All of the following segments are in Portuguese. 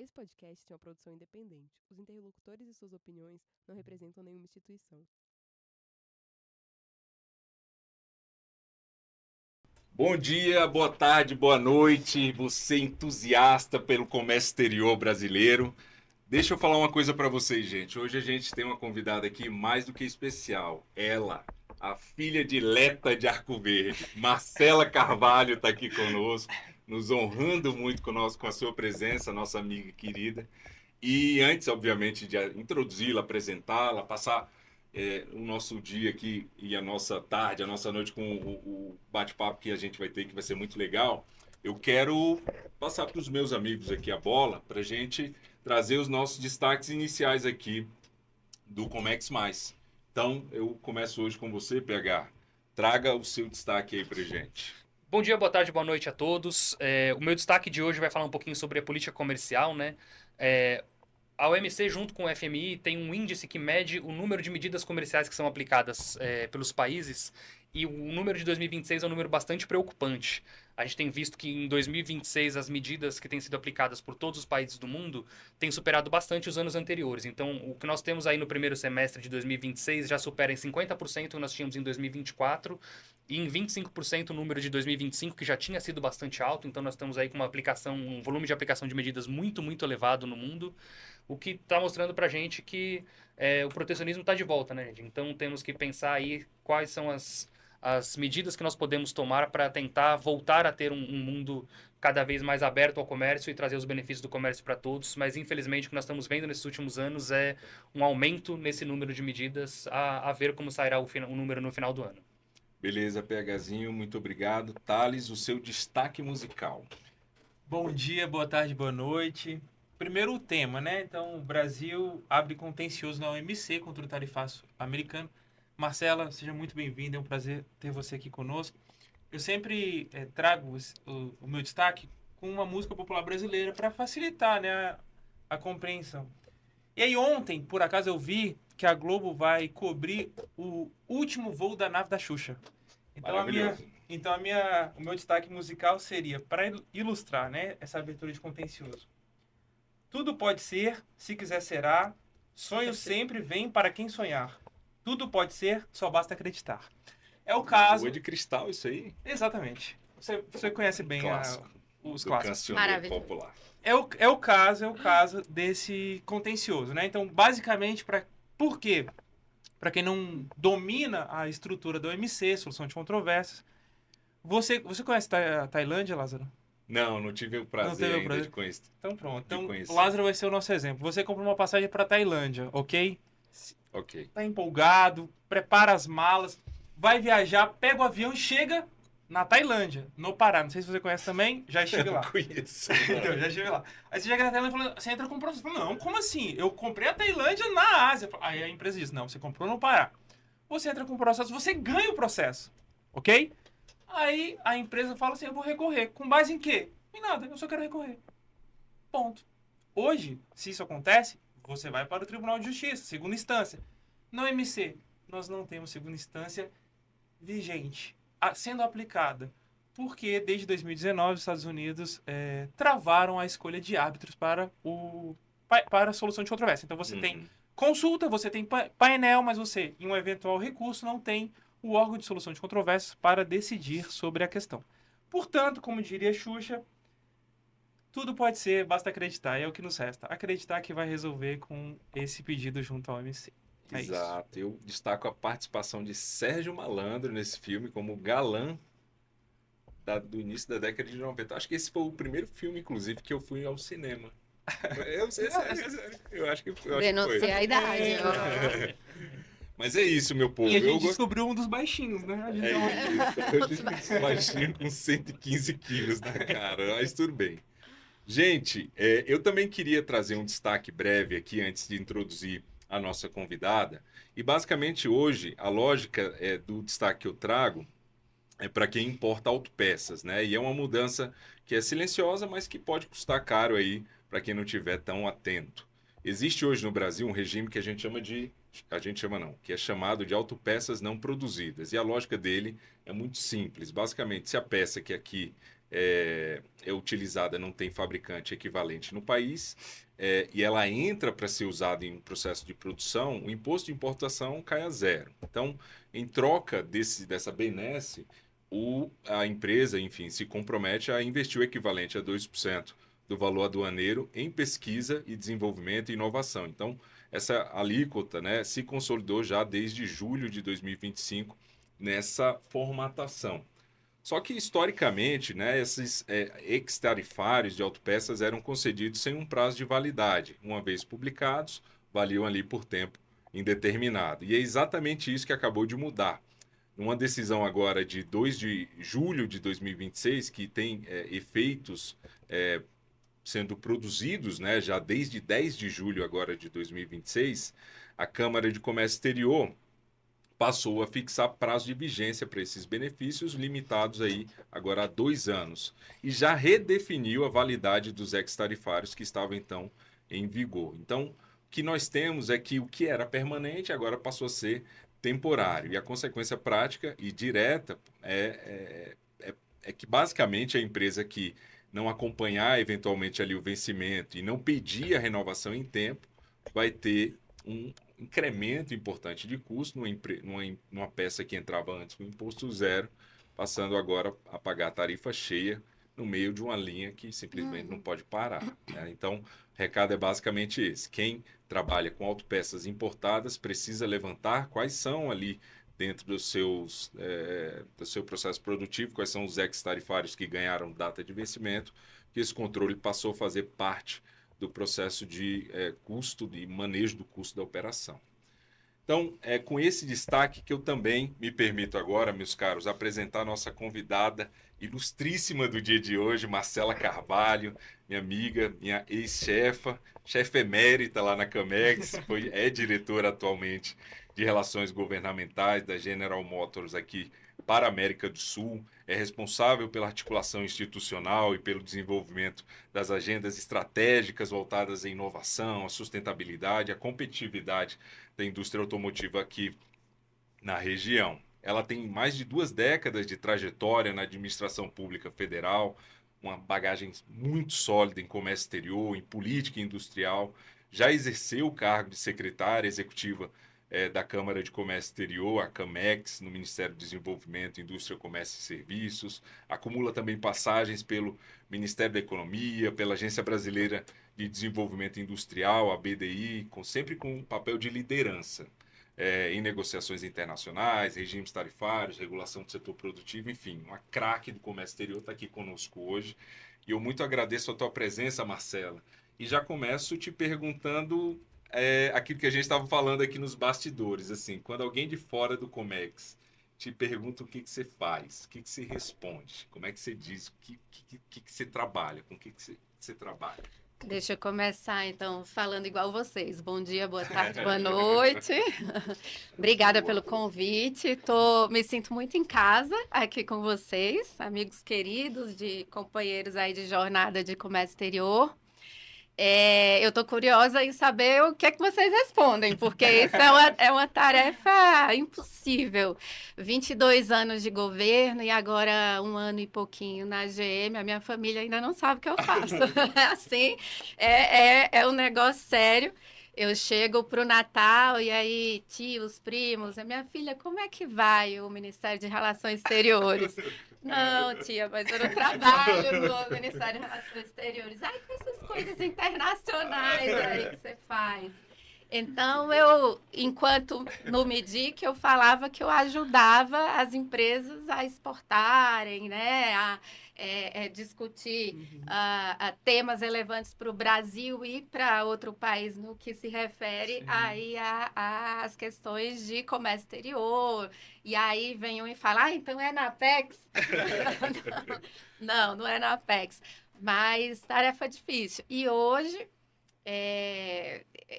Esse podcast é uma produção independente. Os interlocutores e suas opiniões não representam nenhuma instituição. Bom dia, boa tarde, boa noite, você entusiasta pelo comércio exterior brasileiro. Deixa eu falar uma coisa para vocês, gente. Hoje a gente tem uma convidada aqui mais do que especial. Ela, a filha de Leta de Arco Verde, Marcela Carvalho, está aqui conosco, nos honrando muito com a sua presença, nossa amiga querida. E antes, obviamente, de introduzi-la, apresentá-la, passar o nosso dia aqui e a nossa tarde, a nossa noite com o bate-papo que a gente vai ter, que vai ser muito legal, eu quero passar para os meus amigos aqui a bola para a gente trazer os nossos destaques iniciais aqui do Comex Mais. Então, eu começo hoje com você, PH. Traga o seu destaque aí para gente. Bom dia, boa tarde, boa noite a todos. O meu destaque de hoje vai falar um pouquinho sobre a política comercial, né? A OMC, junto com o FMI, tem um índice que mede o número de medidas comerciais que são aplicadas pelos países, e o número de 2026 é um número bastante preocupante. A gente tem visto que em 2026 as medidas que têm sido aplicadas por todos os países do mundo têm superado bastante os anos anteriores. Então, o que nós temos aí no primeiro semestre de 2026 já supera em 50% o que nós tínhamos em 2024 e em 25% o número de 2025, que já tinha sido bastante alto. Então, nós estamos aí com um volume de aplicação de medidas muito, muito elevado no mundo, o que está mostrando para a gente que o protecionismo está de volta, né, gente? Então, temos que pensar aí quais são as medidas que nós podemos tomar para tentar voltar a ter um mundo cada vez mais aberto ao comércio e trazer os benefícios do comércio para todos. Mas, infelizmente, o que nós estamos vendo nesses últimos anos é um aumento nesse número de medidas, a ver como sairá o número no final do ano. Beleza, PHzinho, muito obrigado. Thales, o seu destaque musical. Bom dia, boa tarde, boa noite. Primeiro o tema, né? Então, o Brasil abre contencioso na OMC contra o tarifaço americano. Marcela, seja muito bem-vinda, é um prazer ter você aqui conosco. Eu sempre trago o meu destaque com uma música popular brasileira para facilitar, né, a compreensão. E aí ontem, por acaso, eu vi que a Globo vai cobrir o último voo da nave da Xuxa. Então Maravilhoso. o meu destaque musical seria para ilustrar, né, essa abertura de contencioso. Tudo pode ser, se quiser será. Sonho sempre vem para quem sonhar. Tudo pode ser, só basta acreditar. É o Lua caso. de Cristal, isso aí? Exatamente. Você conhece bem Clássico. os Do clássicos. cancioneiro Maravilhoso. popular. É o caso desse contencioso, né? Então, basicamente, por quê? Para quem não domina a estrutura da OMC, solução de controvérsias, você conhece a Tailândia, Lázaro? Não tive o Não prazer teve o ainda prazer? de conhecer. Então pronto. De Então, conhecer. Lázaro vai ser o nosso exemplo. Você compra uma passagem para Tailândia, ok? Ok. Tá empolgado, prepara as malas, vai viajar, pega o avião e chega na Tailândia, no Pará. Não sei se você conhece também, já estive lá. Conheço. Então, já estive lá. Aí você chega na Tailândia e fala, você entra com o processo. Fala, não, como assim? Eu comprei a Tailândia na Ásia. Aí a empresa diz, não, você comprou no Pará. Você entra com o processo, você ganha o processo, ok? Aí a empresa fala assim, eu vou recorrer. Com base em quê? Em nada, eu só quero recorrer. Ponto. Hoje, se isso acontece, você vai para o Tribunal de Justiça, segunda instância. Na OMC, nós não temos segunda instância vigente, sendo aplicada. Porque desde 2019 os Estados Unidos travaram a escolha de árbitros para a solução de controvérsia. Então você tem consulta, você tem painel, mas você, em um eventual recurso, não tem o órgão de solução de controvérsias para decidir sobre a questão. Portanto, como diria Xuxa, tudo pode ser, basta acreditar. É o que nos resta. Acreditar que vai resolver com esse pedido junto ao OMC. É isso. Exato. Eu destaco a participação de Sérgio Malandro nesse filme como galã do início da década de 90. Acho que esse foi o primeiro filme, inclusive, que eu fui ao cinema. Eu sei, sério. Eu acho que foi. Denunciei a idade. Mas é isso, meu povo. E a gente Eu descobriu um dos baixinhos, né? A gente isso. Eu baixinho com 115 quilos na cara, mas tudo bem. Gente, eu também queria trazer um destaque breve aqui antes de introduzir a nossa convidada. E basicamente hoje a lógica do destaque que eu trago é para quem importa autopeças, né? E é uma mudança que é silenciosa, mas que pode custar caro aí para quem não tiver tão atento. Existe hoje no Brasil um regime que que é chamado de autopeças não produzidas. E a lógica dele é muito simples. Basicamente, se a peça que aqui é utilizada, não tem fabricante equivalente no país, e ela entra para ser usada em um processo de produção, o imposto de importação cai a zero. Então, em troca dessa benesse, a empresa, enfim, se compromete a investir o equivalente a 2% do valor aduaneiro em pesquisa e desenvolvimento e inovação. Então, essa alíquota, né, se consolidou já desde julho de 2025 nessa formatação. Só que, historicamente, né, esses ex-tarifários de autopeças eram concedidos sem um prazo de validade. Uma vez publicados, valiam ali por tempo indeterminado. E é exatamente isso que acabou de mudar. Uma decisão agora de 2 de julho de 2026, que tem efeitos sendo produzidos, né, já desde 10 de julho agora de 2026, a Câmara de Comércio Exterior passou a fixar prazo de vigência para esses benefícios, limitados aí agora a 2 anos. E já redefiniu a validade dos ex-tarifários que estavam então em vigor. Então, o que nós temos é que o que era permanente agora passou a ser temporário. E a consequência prática e direta é que basicamente a empresa que não acompanhar eventualmente ali o vencimento e não pedir a renovação em tempo, vai ter um incremento importante de custo numa peça que entrava antes com imposto zero, passando agora a pagar tarifa cheia no meio de uma linha que simplesmente não pode parar, né? Então, o recado é basicamente esse. Quem trabalha com autopeças importadas precisa levantar quais são ali dentro do seu processo produtivo, quais são os ex-tarifários que ganharam data de vencimento, que esse controle passou a fazer parte do processo de custo, de manejo do custo da operação. Então, é com esse destaque que eu também me permito agora, meus caros, apresentar a nossa convidada ilustríssima do dia de hoje, Marcela Carvalho, minha amiga, minha ex-chefa, chefe emérita lá na Camex, é diretora atualmente de Relações Governamentais da General Motors aqui para a América do Sul, é responsável pela articulação institucional e pelo desenvolvimento das agendas estratégicas voltadas à inovação, à sustentabilidade, à competitividade da indústria automotiva aqui na região. Ela tem mais de 2 décadas de trajetória na administração pública federal, uma bagagem muito sólida em comércio exterior, em política industrial, já exerceu o cargo de secretária executiva da Câmara de Comércio Exterior, a Camex, no Ministério do Desenvolvimento, Indústria, Comércio e Serviços. Acumula também passagens pelo Ministério da Economia, pela Agência Brasileira de Desenvolvimento Industrial, a BDI, sempre com um papel de liderança em negociações internacionais, regimes tarifários, regulação do setor produtivo, enfim, uma craque do comércio exterior está aqui conosco hoje. E eu muito agradeço a tua presença, Marcela. E já começo te perguntando aquilo que a gente estava falando aqui nos bastidores, assim, quando alguém de fora do Comex te pergunta o que você faz, o que você responde, como é que você diz, o que você trabalha, com o que você trabalha? Deixa eu começar, então, falando igual vocês. Bom dia, boa tarde, boa noite. Obrigada pelo convite. Me sinto muito em casa aqui com vocês, amigos queridos, companheiros aí de jornada de comércio exterior. Eu estou curiosa em saber o que é que vocês respondem, porque isso é uma tarefa impossível. 22 anos de governo e agora 1 ano e pouquinho na GM, a minha família ainda não sabe o que eu faço. Assim, é um negócio sério. Eu chego para o Natal e aí tios, primos, a minha filha, como é que vai o Ministério de Relações Exteriores? Não, tia, mas eu não trabalho no Ministério de Relações Exteriores. Ai, com essas coisas internacionais aí que você faz. Então, enquanto no MIDIC, eu falava que eu ajudava as empresas a exportarem, né, a discutir temas relevantes para o Brasil e para outro país no que se refere aí às questões de comércio exterior. E aí vem um e fala, então é na Apex? Não é na Apex. Mas tarefa difícil. E hoje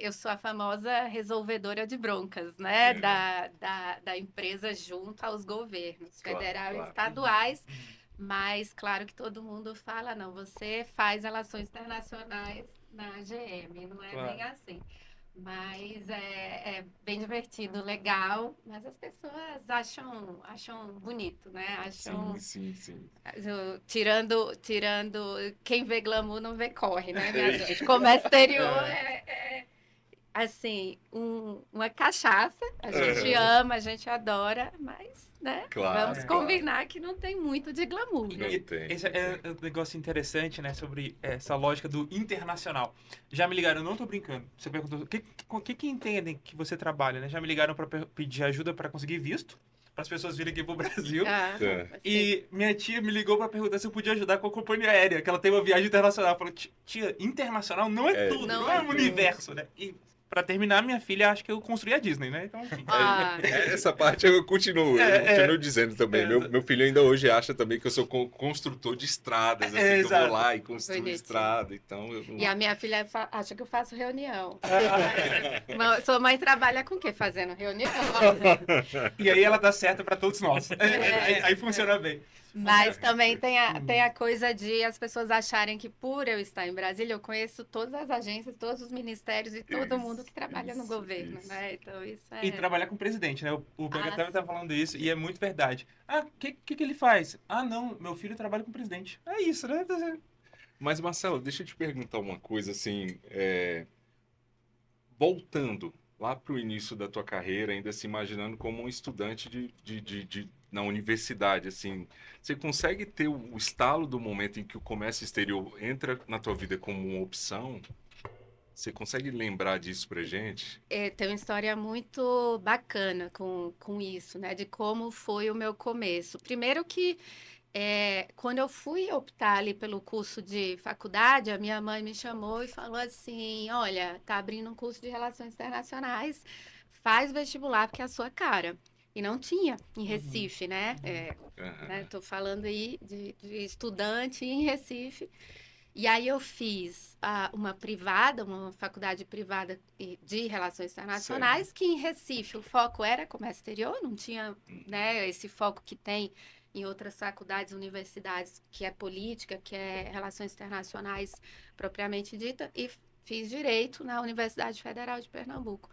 eu sou a famosa resolvedora de broncas, né? Da empresa junto aos governos federal e estaduais. Mas claro que todo mundo fala, não, você faz relações internacionais na GM, não é bem assim. Mas é bem divertido, legal, mas as pessoas acham bonito, né? Acham, Sim. tirando quem vê glamour não vê corre, né, minha gente? Comércio exterior assim, uma cachaça, a gente ama, a gente adora, mas, né, Claro, vamos claro. combinar que não tem muito de glamour, né? Não tem. Esse é um negócio interessante, né? Sobre essa lógica do internacional. Já me ligaram, eu não tô brincando. Você perguntou, o que entendem que você trabalha, né? Já me ligaram para pedir ajuda para conseguir visto, para as pessoas virem aqui pro Brasil. Ah, É. assim, E minha tia me ligou para perguntar se eu podia ajudar com a companhia aérea, que ela tem uma viagem internacional. Falou, tia, internacional não é tudo, Não não é é um tudo. universo, né? E para terminar, minha filha acha que eu construí a Disney, né? Então, assim. Essa parte eu continuo dizendo também. Meu filho ainda hoje acha também que eu sou construtor de estradas, assim, que eu Exato. vou lá e construo Bonitinho. estrada, então eu não... E a minha filha acha que eu faço reunião. Sua mãe trabalha com o quê? Fazendo reunião. E aí ela dá certo para todos nós. Aí funciona bem. Mas também tem a coisa de as pessoas acharem que por eu estar em Brasília, eu conheço todas as agências, todos os ministérios e todo mundo que trabalha no governo, né? Então isso E trabalhar com o presidente, né? O Pega até tá falando isso e é muito verdade. Ah, o que ele faz? Ah, não, meu filho trabalha com o presidente. É isso, né? Mas, Marcelo, deixa eu te perguntar uma coisa, assim, voltando lá para o início da tua carreira, ainda se imaginando como um estudante na universidade, assim, você consegue ter o estalo do momento em que o comércio exterior entra na tua vida como uma opção? Você consegue lembrar disso pra gente? Tem uma história muito bacana com isso, né? De como foi o meu começo. Primeiro que quando eu fui optar ali pelo curso de faculdade, a minha mãe me chamou e falou assim: olha, tá abrindo um curso de Relações Internacionais, faz vestibular porque é a sua cara. E não tinha em Recife, né? Tô falando aí de estudante em Recife. E aí eu fiz uma privada, uma faculdade privada de Relações Internacionais, que em Recife o foco era comércio exterior, não tinha, né, esse foco que tem em outras faculdades, universidades, que é política, que é relações internacionais propriamente dita, e fiz direito na Universidade Federal de Pernambuco.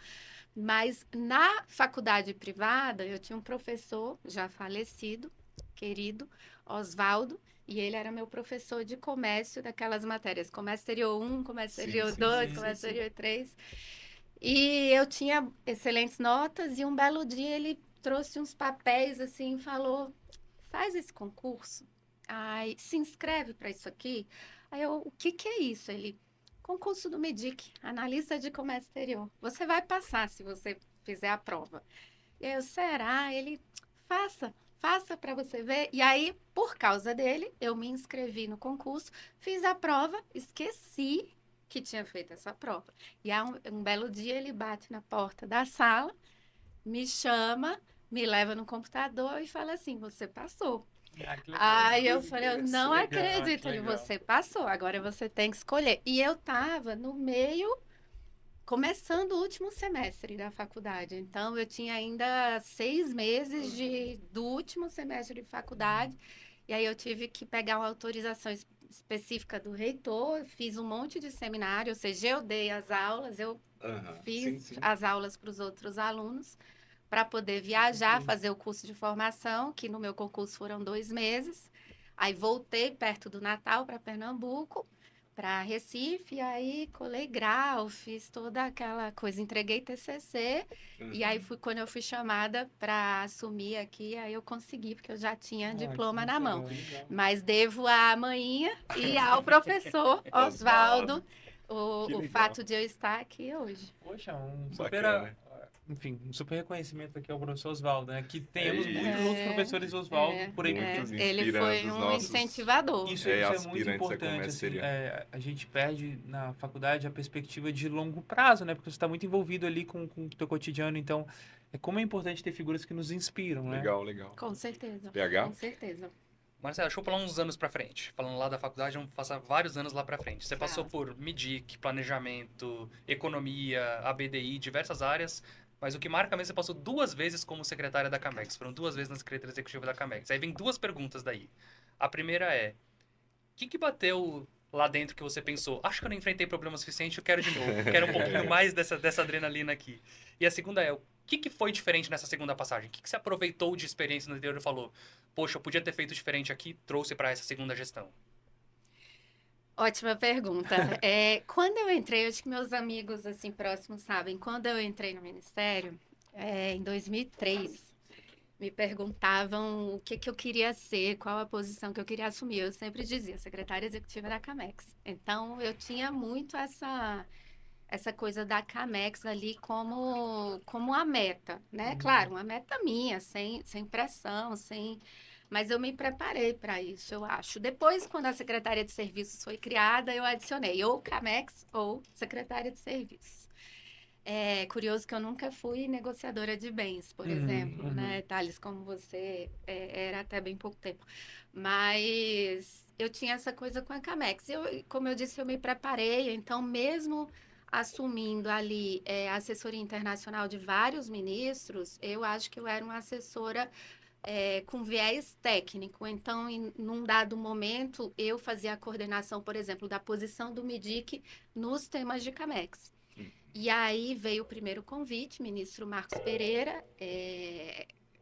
Mas na faculdade privada, eu tinha um professor já falecido, querido, Oswaldo, e ele era meu professor de comércio daquelas matérias, comércio exterior 1, comércio exterior 2, comércio exterior 3. E eu tinha excelentes notas e um belo dia ele trouxe uns papéis assim e falou: faz esse concurso, aí se inscreve para isso aqui. Aí eu, o que é isso? Ele, concurso do MEDIC, analista de comércio exterior. Você vai passar se você fizer a prova. E aí eu, será? Ele, faça para você ver. E aí, por causa dele, eu me inscrevi no concurso, fiz a prova, esqueci que tinha feito essa prova. E aí, um belo dia ele bate na porta da sala, me chama, me leva no computador e fala assim: você passou. Aí eu falei: eu não acredito. Ele, você passou, agora você tem que escolher. E eu estava no meio, começando o último semestre da faculdade. Então, eu tinha ainda 6 meses do último semestre de faculdade. E aí, eu tive que pegar uma autorização específica do reitor. Fiz um monte de seminário, ou seja, eu dei as aulas, eu fiz as aulas para os outros alunos, para poder viajar, fazer o curso de formação, que no meu concurso foram 2 meses. Aí, voltei perto do Natal para Pernambuco, para Recife, e aí colei grau, fiz toda aquela coisa, entreguei TCC, e aí quando eu fui chamada para assumir aqui, aí eu consegui, porque eu já tinha diploma na mão. Mas devo à manhinha e ao professor Oswaldo o fato de eu estar aqui hoje. Poxa, um super reconhecimento aqui ao professor Oswaldo, né? Que tenhamos muitos outros professores Oswaldo por aí. Ele foi um incentivador. Isso é muito importante. Assim, a gente perde na faculdade a perspectiva de longo prazo, né? Porque você está muito envolvido ali com o teu cotidiano. Então, como é importante ter figuras que nos inspiram, né? Legal. Com certeza. PH? Com certeza. Marcelo, deixa eu falar uns anos pra frente. Falando lá da faculdade, vamos passar vários anos lá pra frente. Você passou por MEDIC, planejamento, economia, ABDI, diversas áreas. Mas o que marca mesmo, você passou 2 vezes como secretária da Camex. Foram 2 vezes na Secretaria Executiva da Camex. Aí vem 2 perguntas daí. A primeira é: o que bateu lá dentro que você pensou, acho que eu não enfrentei problema suficiente, eu quero de novo, quero um pouquinho mais dessa adrenalina aqui. E a segunda é, o que foi diferente nessa segunda passagem? O que você aproveitou de experiência no anterior e falou, poxa, eu podia ter feito diferente aqui, trouxe para essa segunda gestão? Ótima pergunta. Quando eu entrei, acho que meus amigos assim próximos sabem, quando eu entrei no Ministério, em 2003, me perguntavam o que eu queria ser, qual a posição que eu queria assumir. Eu sempre dizia, secretária executiva da Camex. Então, eu tinha muito essa coisa da Camex ali como a meta, né? Claro, uma meta minha, sem pressão, sem... Mas eu me preparei para isso, eu acho. Depois, quando a Secretaria de Serviços foi criada, eu adicionei ou Camex ou Secretaria de Serviços. É curioso que eu nunca fui negociadora de bens, por exemplo, né, Thales, como você era até bem pouco tempo. Mas eu tinha essa coisa com a Camex. Como eu disse, eu me preparei, então mesmo assumindo ali assessoria internacional de vários ministros, eu acho que eu era uma assessora com viés técnico. Então, num dado momento, eu fazia a coordenação, por exemplo, da posição do MIDIC nos temas de Camex. E aí veio o primeiro convite, o ministro Marcos Pereira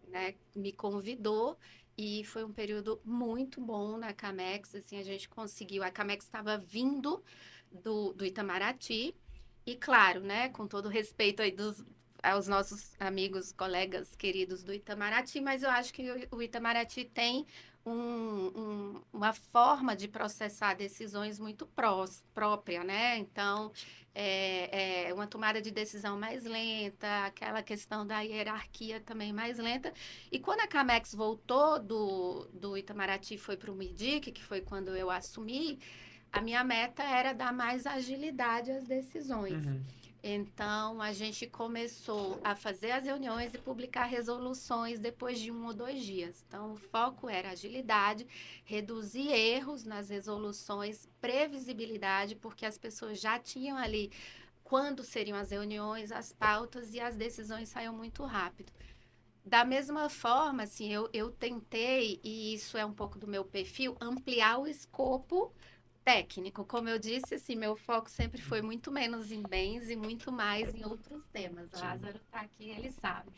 né, me convidou e foi um período muito bom na Camex, assim, a gente conseguiu, a Camex estava vindo do Itamaraty e claro, né, com todo respeito aí aos nossos amigos, colegas queridos do Itamaraty, mas eu acho que o Itamaraty tem uma forma de processar decisões muito própria, né? Então, é uma tomada de decisão mais lenta, aquela questão da hierarquia também mais lenta. E quando a Camex voltou do Itamaraty e foi para o MIDIC, que foi quando eu assumi, a minha meta era dar mais agilidade às decisões. Então, a gente começou a fazer as reuniões e publicar resoluções depois de 1 ou 2 dias. Então, o foco era agilidade, reduzir erros nas resoluções, previsibilidade, porque as pessoas já tinham ali quando seriam as reuniões, as pautas e as decisões saíam muito rápido. Da mesma forma, assim, eu tentei, e isso é um pouco do meu perfil, ampliar o escopo técnico. Como eu disse, assim, meu foco sempre foi muito menos em bens e muito mais em outros temas. O Lázaro está aqui, ele sabe.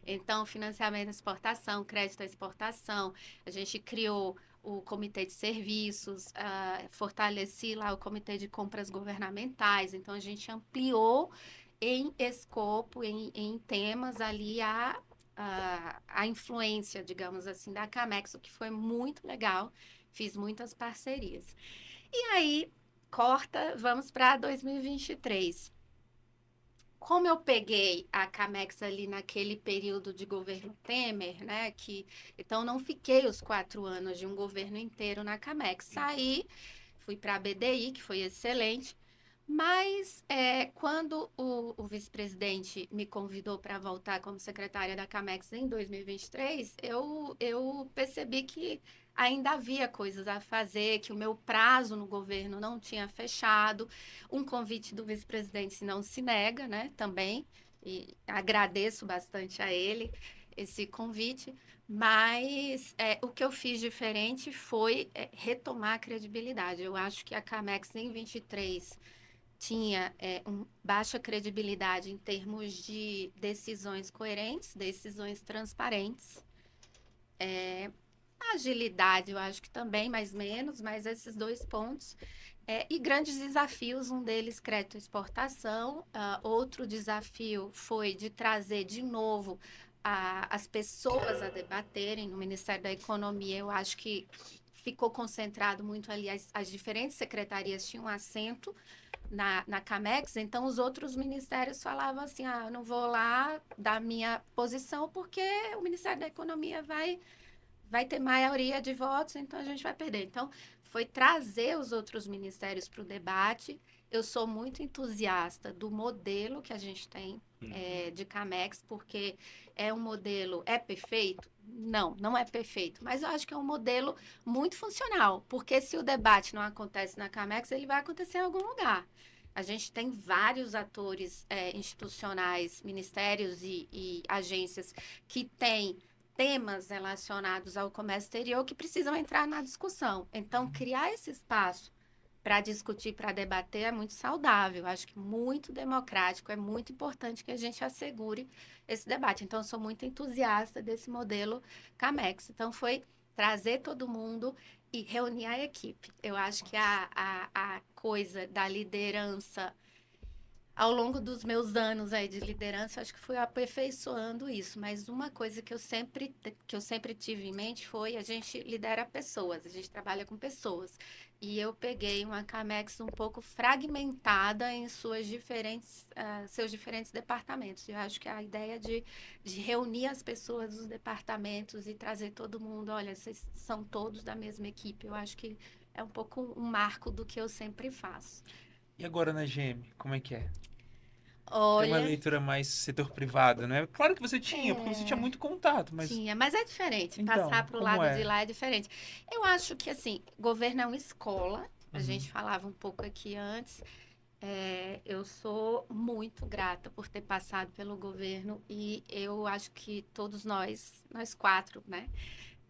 Então, financiamento à exportação, crédito à exportação, a gente criou o comitê de serviços, fortaleci lá o comitê de compras governamentais. Então, a gente ampliou em escopo, em temas ali a influência, digamos assim, da Camex, o que foi muito legal. Fiz muitas parcerias. E aí, vamos para 2023. Como eu peguei a Camex ali naquele período de governo Temer, né? Então, não fiquei os 4 anos de um governo inteiro na Camex. Saí, fui para a BDI, que foi excelente. Mas quando o vice-presidente me convidou para voltar como secretária da Camex em 2023, eu percebi que ainda havia coisas a fazer, que o meu prazo no governo não tinha fechado. Um convite do vice-presidente não se nega, né? Também. E agradeço bastante a ele esse convite. Mas o que eu fiz diferente foi retomar a credibilidade. Eu acho que a Camex em 23 tinha baixa credibilidade em termos de decisões coerentes, decisões transparentes. Agilidade, eu acho que também, mais menos, mas esses 2 pontos. E grandes desafios, um deles crédito à exportação, outro desafio foi de trazer de novo as pessoas a debaterem no Ministério da Economia. Eu acho que ficou concentrado muito ali, as diferentes secretarias tinham assento na Camex, então os outros ministérios falavam assim, eu não vou lá dar minha posição porque o Ministério da Economia vai ter maioria de votos, então a gente vai perder. Então, foi trazer os outros ministérios para o debate. Eu sou muito entusiasta do modelo que a gente tem de Camex, porque é um modelo... É perfeito? Não, não é perfeito. Mas eu acho que é um modelo muito funcional, porque se o debate não acontece na Camex, ele vai acontecer em algum lugar. A gente tem vários atores institucionais, ministérios e agências que têm temas relacionados ao comércio exterior que precisam entrar na discussão. Então, criar esse espaço para discutir, para debater, é muito saudável. Acho que muito democrático, é muito importante que a gente assegure esse debate. Então, eu sou muito entusiasta desse modelo Camex. Então, foi trazer todo mundo e reunir a equipe. Eu acho que a coisa da liderança ao longo dos meus anos aí de liderança, acho que fui aperfeiçoando isso. Mas uma coisa que eu sempre tive em mente foi a gente lidera pessoas, a gente trabalha com pessoas. E eu peguei uma Camex um pouco fragmentada em seus diferentes departamentos. Eu acho que a ideia de reunir as pessoas dos departamentos e trazer todo mundo, olha, vocês são todos da mesma equipe. Eu acho que é um pouco um marco do que eu sempre faço. E agora na GM, como é que é? Tem uma Olha, leitura mais setor privado, né? Claro que você tinha, porque você tinha muito contato, mas tinha, mas é diferente. então, Passar para o como lado é? de lá é diferente. Eu acho que, assim, governo é uma escola. A Uhum. gente falava um pouco aqui antes. Eu sou muito grata por ter passado pelo governo e eu acho que todos nós quatro, né?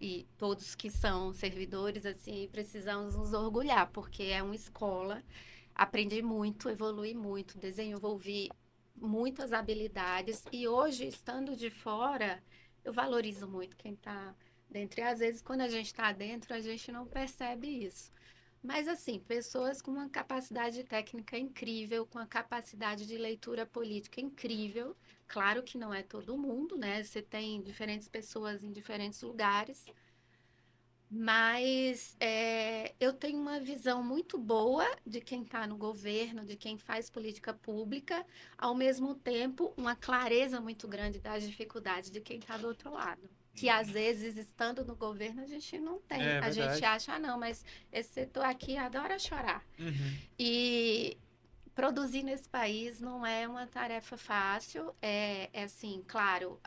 E todos que são servidores, assim, precisamos nos orgulhar, porque é uma escola. Aprendi muito, evolui muito, desenvolvi muitas habilidades e hoje, estando de fora, eu valorizo muito quem está dentro. E às vezes, quando a gente está dentro, a gente não percebe isso. Mas, assim, pessoas com uma capacidade técnica incrível, com a capacidade de leitura política incrível. Claro que não é todo mundo, né? Você tem diferentes pessoas em diferentes lugares. Mas eu tenho uma visão muito boa de quem está no governo, de quem faz política pública, ao mesmo tempo, uma clareza muito grande das dificuldades de quem está do outro lado. Que às vezes, estando no governo, a gente não tem. É A gente verdade. acha, não, mas esse setor aqui adora chorar. Uhum. E produzir nesse país não é uma tarefa fácil. É assim, claro,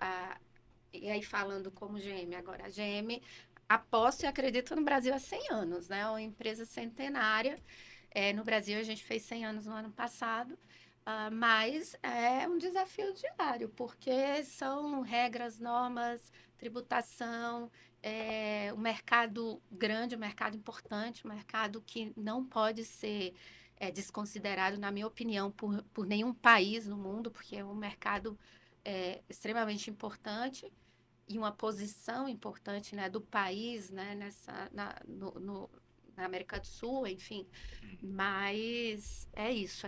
e aí falando como GM agora, a GM aposto e acredito no Brasil há 100 anos, né? É uma empresa centenária. No Brasil, a gente fez 100 anos no ano passado, mas é um desafio diário, porque são regras, normas, tributação, um mercado grande, um mercado importante, um mercado que não pode ser desconsiderado, na minha opinião, por nenhum país no mundo, porque é um mercado extremamente importante e uma posição importante, né, do país, né, na América do Sul, enfim. Mas é isso,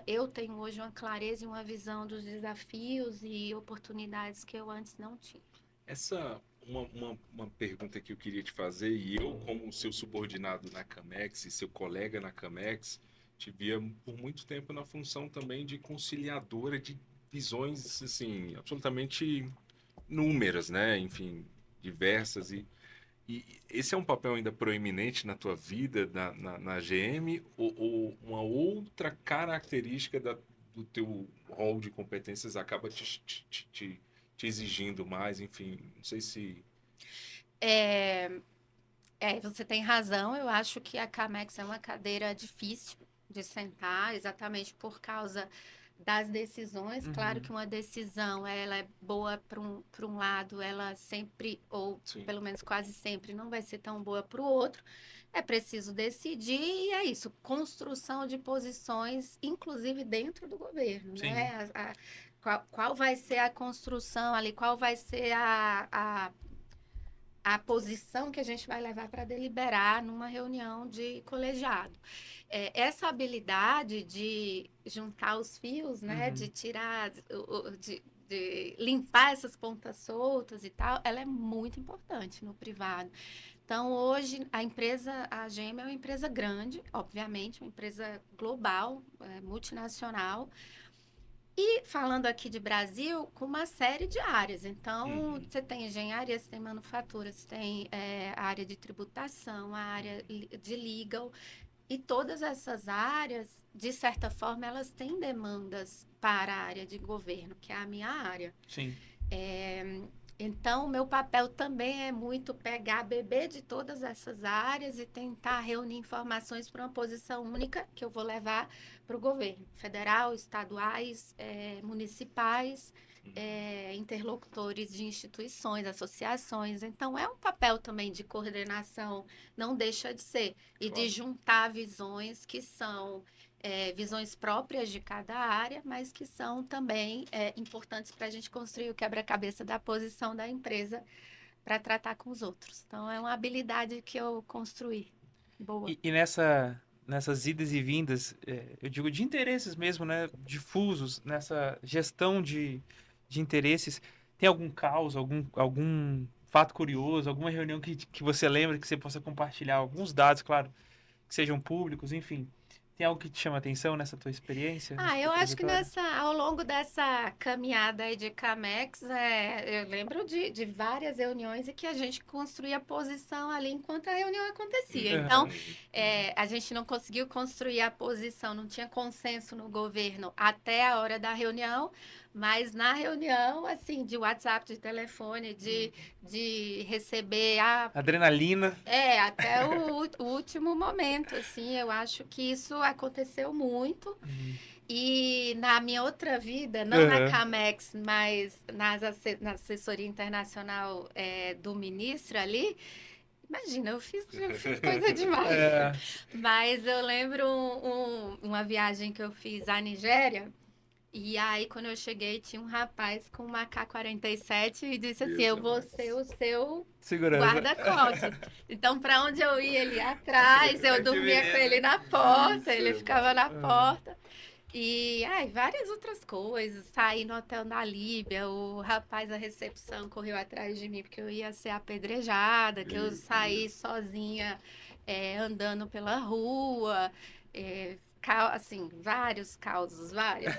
eu tenho hoje uma clareza e uma visão dos desafios e oportunidades que eu antes não tinha. Essa uma pergunta que eu queria te fazer, e eu, como seu subordinado na Camex e seu colega na Camex, te via por muito tempo na função também de conciliadora de visões, assim, absolutamente inúmeras, né? Enfim, diversas. E esse é um papel ainda proeminente na tua vida, na GM, ou uma outra característica do teu rol de competências acaba te exigindo mais, enfim, não sei se... Você tem razão, eu acho que a Camex é uma cadeira difícil de sentar, exatamente por causa das decisões. Claro Uhum. que uma decisão, ela é boa para um lado, ela sempre, ou Sim. pelo menos quase sempre, não vai ser tão boa para o outro. É preciso decidir e é isso, construção de posições, inclusive dentro do governo, Sim. né? Qual vai ser a construção ali, qual vai ser a posição que a gente vai levar para deliberar numa reunião de colegiado. Essa habilidade de juntar os fios, né, Uhum. de tirar, de limpar essas pontas soltas e tal, ela é muito importante no privado. Então, hoje, a GM é uma empresa grande, obviamente, uma empresa global, multinacional, e falando aqui de Brasil, com uma série de áreas. Então, você tem engenharia, você tem manufatura, você tem a área de tributação, a área de legal. E todas essas áreas, de certa forma, elas têm demandas para a área de governo, que é a minha área. Sim. Então, o meu papel também é muito pegar, beber de todas essas áreas e tentar reunir informações para uma posição única que eu vou levar para o governo federal, estaduais, municipais interlocutores de instituições, associações. Então, é um papel também de coordenação, não deixa de ser, e de Claro. juntar visões que são visões próprias de cada área, mas que são também importantes para a gente construir o quebra-cabeça da posição da empresa para tratar com os outros. Então, é uma habilidade que eu construí. Boa. E nessas idas e vindas, eu digo de interesses mesmo, né? Difusos, nessa gestão de interesses, tem algum caos, algum fato curioso, alguma reunião que você lembra que você possa compartilhar? Alguns dados, claro, que sejam públicos, enfim. Tem algo que te chama atenção nessa tua experiência? nessa Eu tua acho que trajetória? ao longo dessa caminhada aí de Camex, eu lembro de várias reuniões e que a gente construía posição ali enquanto a reunião acontecia. Então, a gente não conseguiu construir a posição, não tinha consenso no governo até a hora da reunião, mas na reunião, assim, de WhatsApp, de telefone, de receber Adrenalina. até o último momento, assim, eu acho que isso aconteceu muito. E na minha outra vida, não na Aham. Camex, mas na assessoria internacional do ministro ali, imagina, eu fiz coisa demais. É, Mas eu lembro uma viagem que eu fiz à Nigéria. E aí, quando eu cheguei, tinha um rapaz com uma AK-47 e disse assim: Deus eu vou amado. ser o seu segurança. guarda-costas. Então, para onde eu ia, ele ia atrás, eu Que dormia com beleza. ele na porta, ele Isso, ficava na mano. porta. E várias outras coisas. Saí no hotel na Líbia, o rapaz da recepção correu atrás de mim porque eu ia ser apedrejada, que eu Meu saí Deus. sozinha andando pela rua. Assim, vários causos, vários,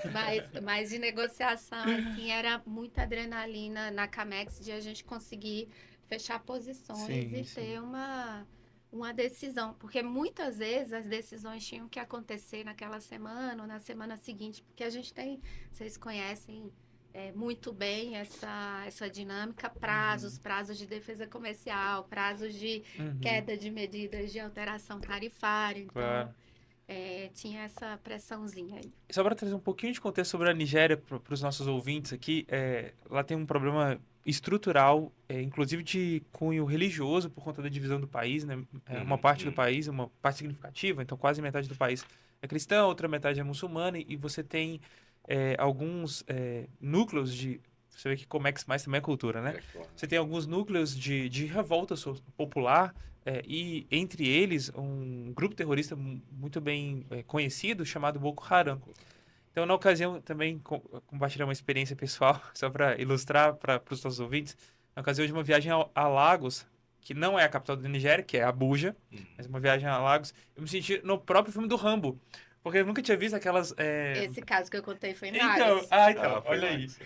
mas de negociação, assim, era muita adrenalina na Camex de a gente conseguir fechar posições Sim, e sim. ter uma decisão, porque muitas vezes as decisões tinham que acontecer naquela semana ou na semana seguinte, porque a gente tem, vocês conhecem muito bem essa dinâmica, prazos de defesa comercial, prazos de Uhum, queda de medidas de alteração tarifária, então claro. tinha essa pressãozinha aí. Só para trazer um pouquinho de contexto sobre a Nigéria para os nossos ouvintes aqui, lá tem um problema estrutural, inclusive de cunho religioso por conta da divisão do país, né? Uma parte do país, uma parte significativa, então quase metade do país é cristã, outra metade é muçulmana, e você tem alguns núcleos de... Você vê que Comex mais também é cultura, né? É claro. Você tem alguns núcleos de revolta popular, e entre eles um grupo terrorista muito bem conhecido chamado Boko Haram. Então, na ocasião, também compartilhar uma experiência pessoal, só para ilustrar para os nossos ouvintes, na ocasião de uma viagem a Lagos, que não é a capital da Nigéria, que é Abuja, mas uma viagem a Lagos, eu me senti no próprio filme do Rambo, porque eu nunca tinha visto aquelas... Esse caso que eu contei foi em Então, Lagos. então, Foi olha lá aí. isso.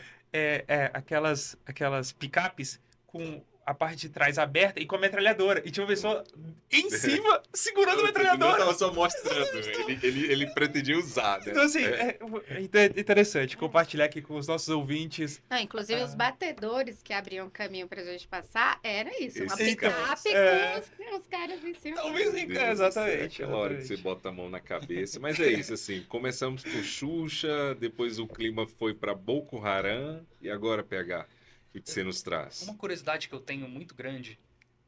Aquelas picapes com a parte de trás aberta e com a metralhadora. E tinha uma pessoa em cima segurando a Não metralhadora. tava só mostrando, ele pretendia usar, né? Então, assim, então é interessante compartilhar aqui com os nossos ouvintes. Não, inclusive, os batedores que abriam caminho pra gente passar, era isso. Uma Esses picape caras. com os caras em cima. Talvez Meu sim, Deus do céu, exatamente. Aquela hora que você bota a mão na cabeça. Mas é isso, assim. Começamos com Xuxa, depois o clima foi para Boko Haram e agora PH. O que você nos traz? Uma curiosidade que eu tenho muito grande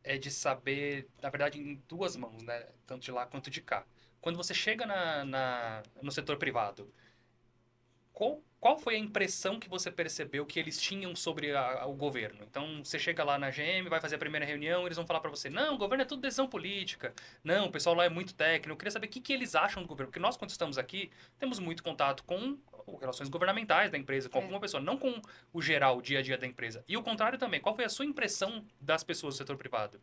é de saber, na verdade, em duas mãos, né? Tanto de lá quanto de cá. Quando você chega no setor privado, qual foi a impressão que você percebeu que eles tinham sobre o governo? Então, você chega lá na GM, vai fazer a primeira reunião, eles vão falar para você, não, o governo é tudo decisão política, não, o pessoal lá é muito técnico. Eu queria saber o que eles acham do governo, porque nós, quando estamos aqui, temos muito contato com relações governamentais da empresa, com alguma pessoa, não com o geral, o dia a dia da empresa. E o contrário também, qual foi a sua impressão das pessoas do setor privado?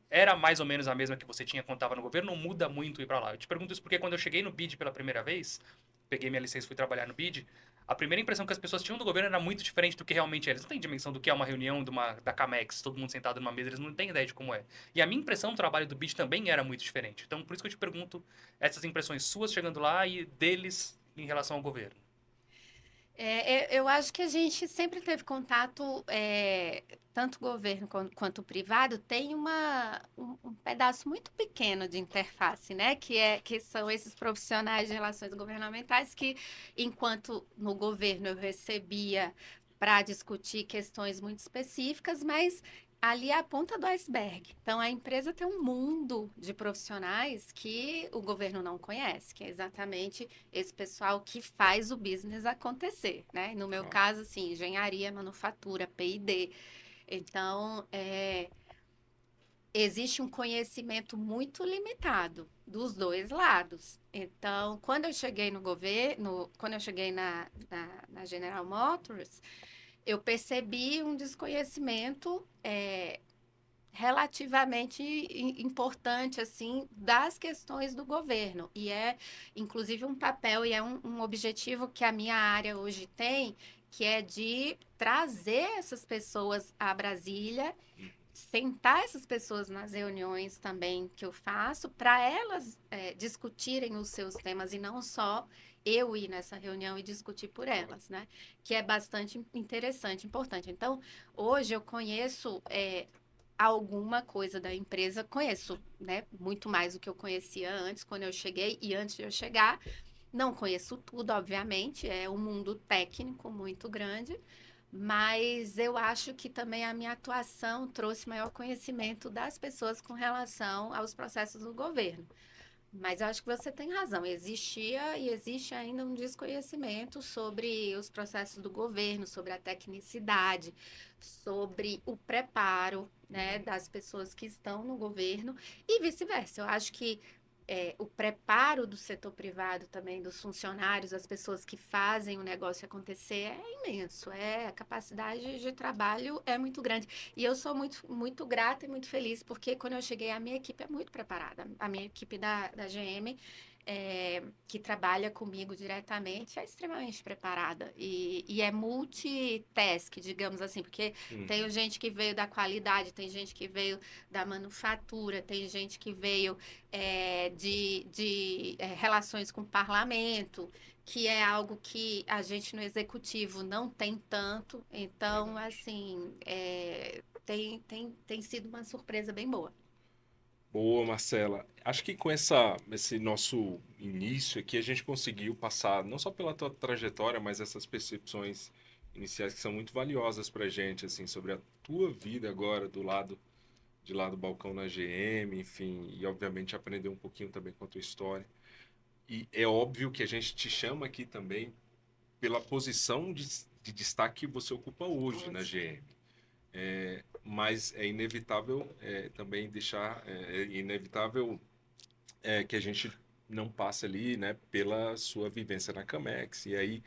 Era mais ou menos a mesma que você tinha quando estava no governo, ou muda muito ir para lá? Eu te pergunto isso porque quando eu cheguei no BID pela primeira vez, peguei minha licença e fui trabalhar no BID, a primeira impressão que as pessoas tinham do governo era muito diferente do que realmente é. Eles não têm dimensão do que é uma reunião da Camex, todo mundo sentado numa mesa, eles não têm ideia de como é. E a minha impressão do trabalho do BID também era muito diferente. Então, por isso que eu te pergunto essas impressões suas chegando lá e deles em relação ao governo. Eu acho que a gente sempre teve contato, tanto o governo quanto o privado, tem um pedaço muito pequeno de interface, né? Que são esses profissionais de relações governamentais que, enquanto no governo eu recebia para discutir questões muito específicas, mas ali é a ponta do iceberg. Então, a empresa tem um mundo de profissionais que o governo não conhece, que é exatamente esse pessoal que faz o business acontecer, né? No meu caso, assim, engenharia, manufatura, P&D. Então, existe um conhecimento muito limitado dos dois lados. Então, quando eu cheguei no governo, quando eu cheguei na General Motors, eu percebi um desconhecimento relativamente importante assim das questões do governo e é inclusive um papel e é um objetivo que a minha área hoje tem, que é de trazer essas pessoas a Brasília, sentar essas pessoas nas reuniões também que eu faço, para elas discutirem os seus temas e não só eu ir nessa reunião e discutir por elas, né? Que é bastante interessante, importante. Então, hoje eu conheço alguma coisa da empresa, conheço, né? Muito mais do que eu conhecia antes, quando eu cheguei, e antes de eu chegar, não conheço tudo, obviamente, é um mundo técnico muito grande, mas eu acho que também a minha atuação trouxe maior conhecimento das pessoas com relação aos processos do governo. Mas eu acho que você tem razão. Existia e existe ainda um desconhecimento sobre os processos do governo, sobre a tecnicidade, sobre o preparo, né, das pessoas que estão no governo e vice-versa. Eu acho que o preparo do setor privado também, dos funcionários, das pessoas que fazem o negócio acontecer, é imenso. A capacidade de trabalho é muito grande. E eu sou muito, muito grata e muito feliz, porque quando eu cheguei, a minha equipe é muito preparada. A minha equipe da GM, que trabalha comigo diretamente, é extremamente preparada. E é multitask, digamos assim, porque tem gente que veio da qualidade, tem gente que veio da manufatura, tem gente que veio de relações com o parlamento, que é algo que a gente no executivo não tem tanto. Então, assim, tem sido uma surpresa bem boa. Boa, Marcela. Acho que com esse nosso início aqui, a gente conseguiu passar, não só pela tua trajetória, mas essas percepções iniciais que são muito valiosas pra gente, assim, sobre a tua vida agora de lá do balcão na GM, enfim, e obviamente aprender um pouquinho também com a tua história. E é óbvio que a gente te chama aqui também pela posição de destaque que você ocupa hoje na GM. Mas é inevitável também deixar, é inevitável que a gente não passe ali, né, pela sua vivência na Camex. E aí,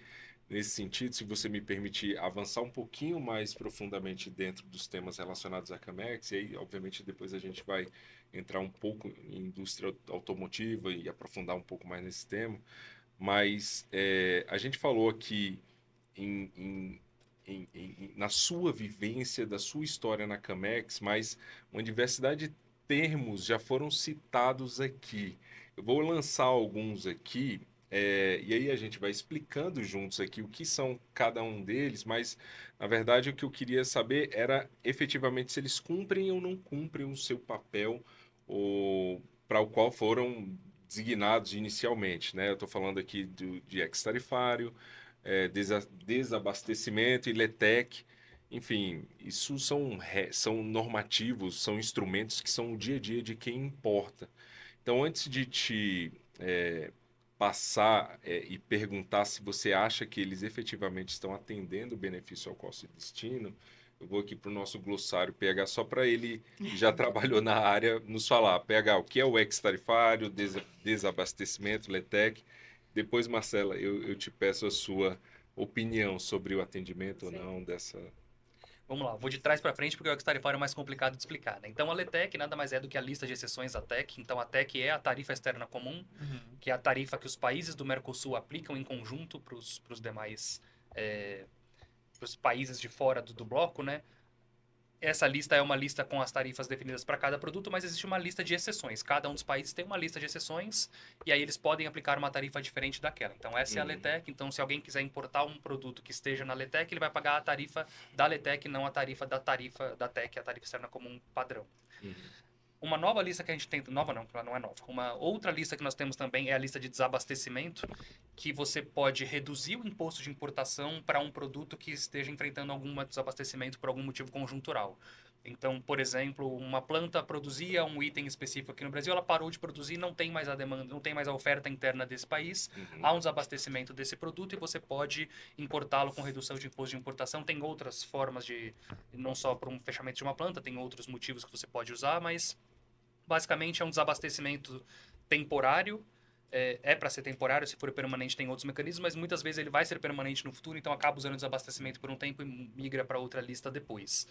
nesse sentido, se você me permitir avançar um pouquinho mais profundamente dentro dos temas relacionados à Camex, e aí, obviamente, depois a gente vai entrar um pouco em indústria automotiva e aprofundar um pouco mais nesse tema, mas a gente falou aqui em, em na sua vivência, da sua história na Camex, mas uma diversidade de termos já foram citados aqui. Eu vou lançar alguns aqui, e aí a gente vai explicando juntos aqui o que são cada um deles, mas na verdade o que eu queria saber era efetivamente se eles cumprem ou não cumprem o seu papel ou para o qual foram designados inicialmente, né? Eu estou falando aqui de ex-tarifário, desabastecimento e LETEC. Enfim, isso são normativos, são instrumentos que são o dia a dia de quem importa. Então, antes de te passar e perguntar se você acha que eles efetivamente estão atendendo o benefício ao custo e destino, eu vou aqui para o nosso glossário PH, só para ele, que já trabalhou na área, nos falar. PH, o que é o ex-tarifário, desabastecimento, LETEC? Depois, Marcela, eu te peço a sua opinião sobre o atendimento ou não dessa... Vamos lá, vou de trás para frente porque o ex-tarifário é mais complicado de explicar, né? Então, a LETEC nada mais é do que a lista de exceções da TEC. Então, a TEC é a tarifa externa comum, que é a tarifa que os países do Mercosul aplicam em conjunto para os demais pros países de fora do bloco, né? Essa lista é uma lista com as tarifas definidas para cada produto, mas existe uma lista de exceções. Cada um dos países tem uma lista de exceções e aí eles podem aplicar uma tarifa diferente daquela. Então, essa é a LETEC. Então, se alguém quiser importar um produto que esteja na LETEC, ele vai pagar a tarifa da LETEC, não a tarifa da TEC, a tarifa externa comum padrão. Uma nova lista que a gente tem, nova não, ela não é nova. Uma outra lista que nós temos também é a lista de desabastecimento, que você pode reduzir o imposto de importação para um produto que esteja enfrentando algum desabastecimento por algum motivo conjuntural. Então, por exemplo, uma planta produzia um item específico aqui no Brasil, ela parou de produzir, não tem mais a demanda, não tem mais a oferta interna desse país, há um desabastecimento desse produto e você pode importá-lo com redução de imposto de importação. Tem outras formas de, não só por um fechamento de uma planta, tem outros motivos que você pode usar, mas basicamente é um desabastecimento temporário. É para ser temporário, se for permanente tem outros mecanismos, mas muitas vezes ele vai ser permanente no futuro, então acaba usando o desabastecimento por um tempo e migra para outra lista depois.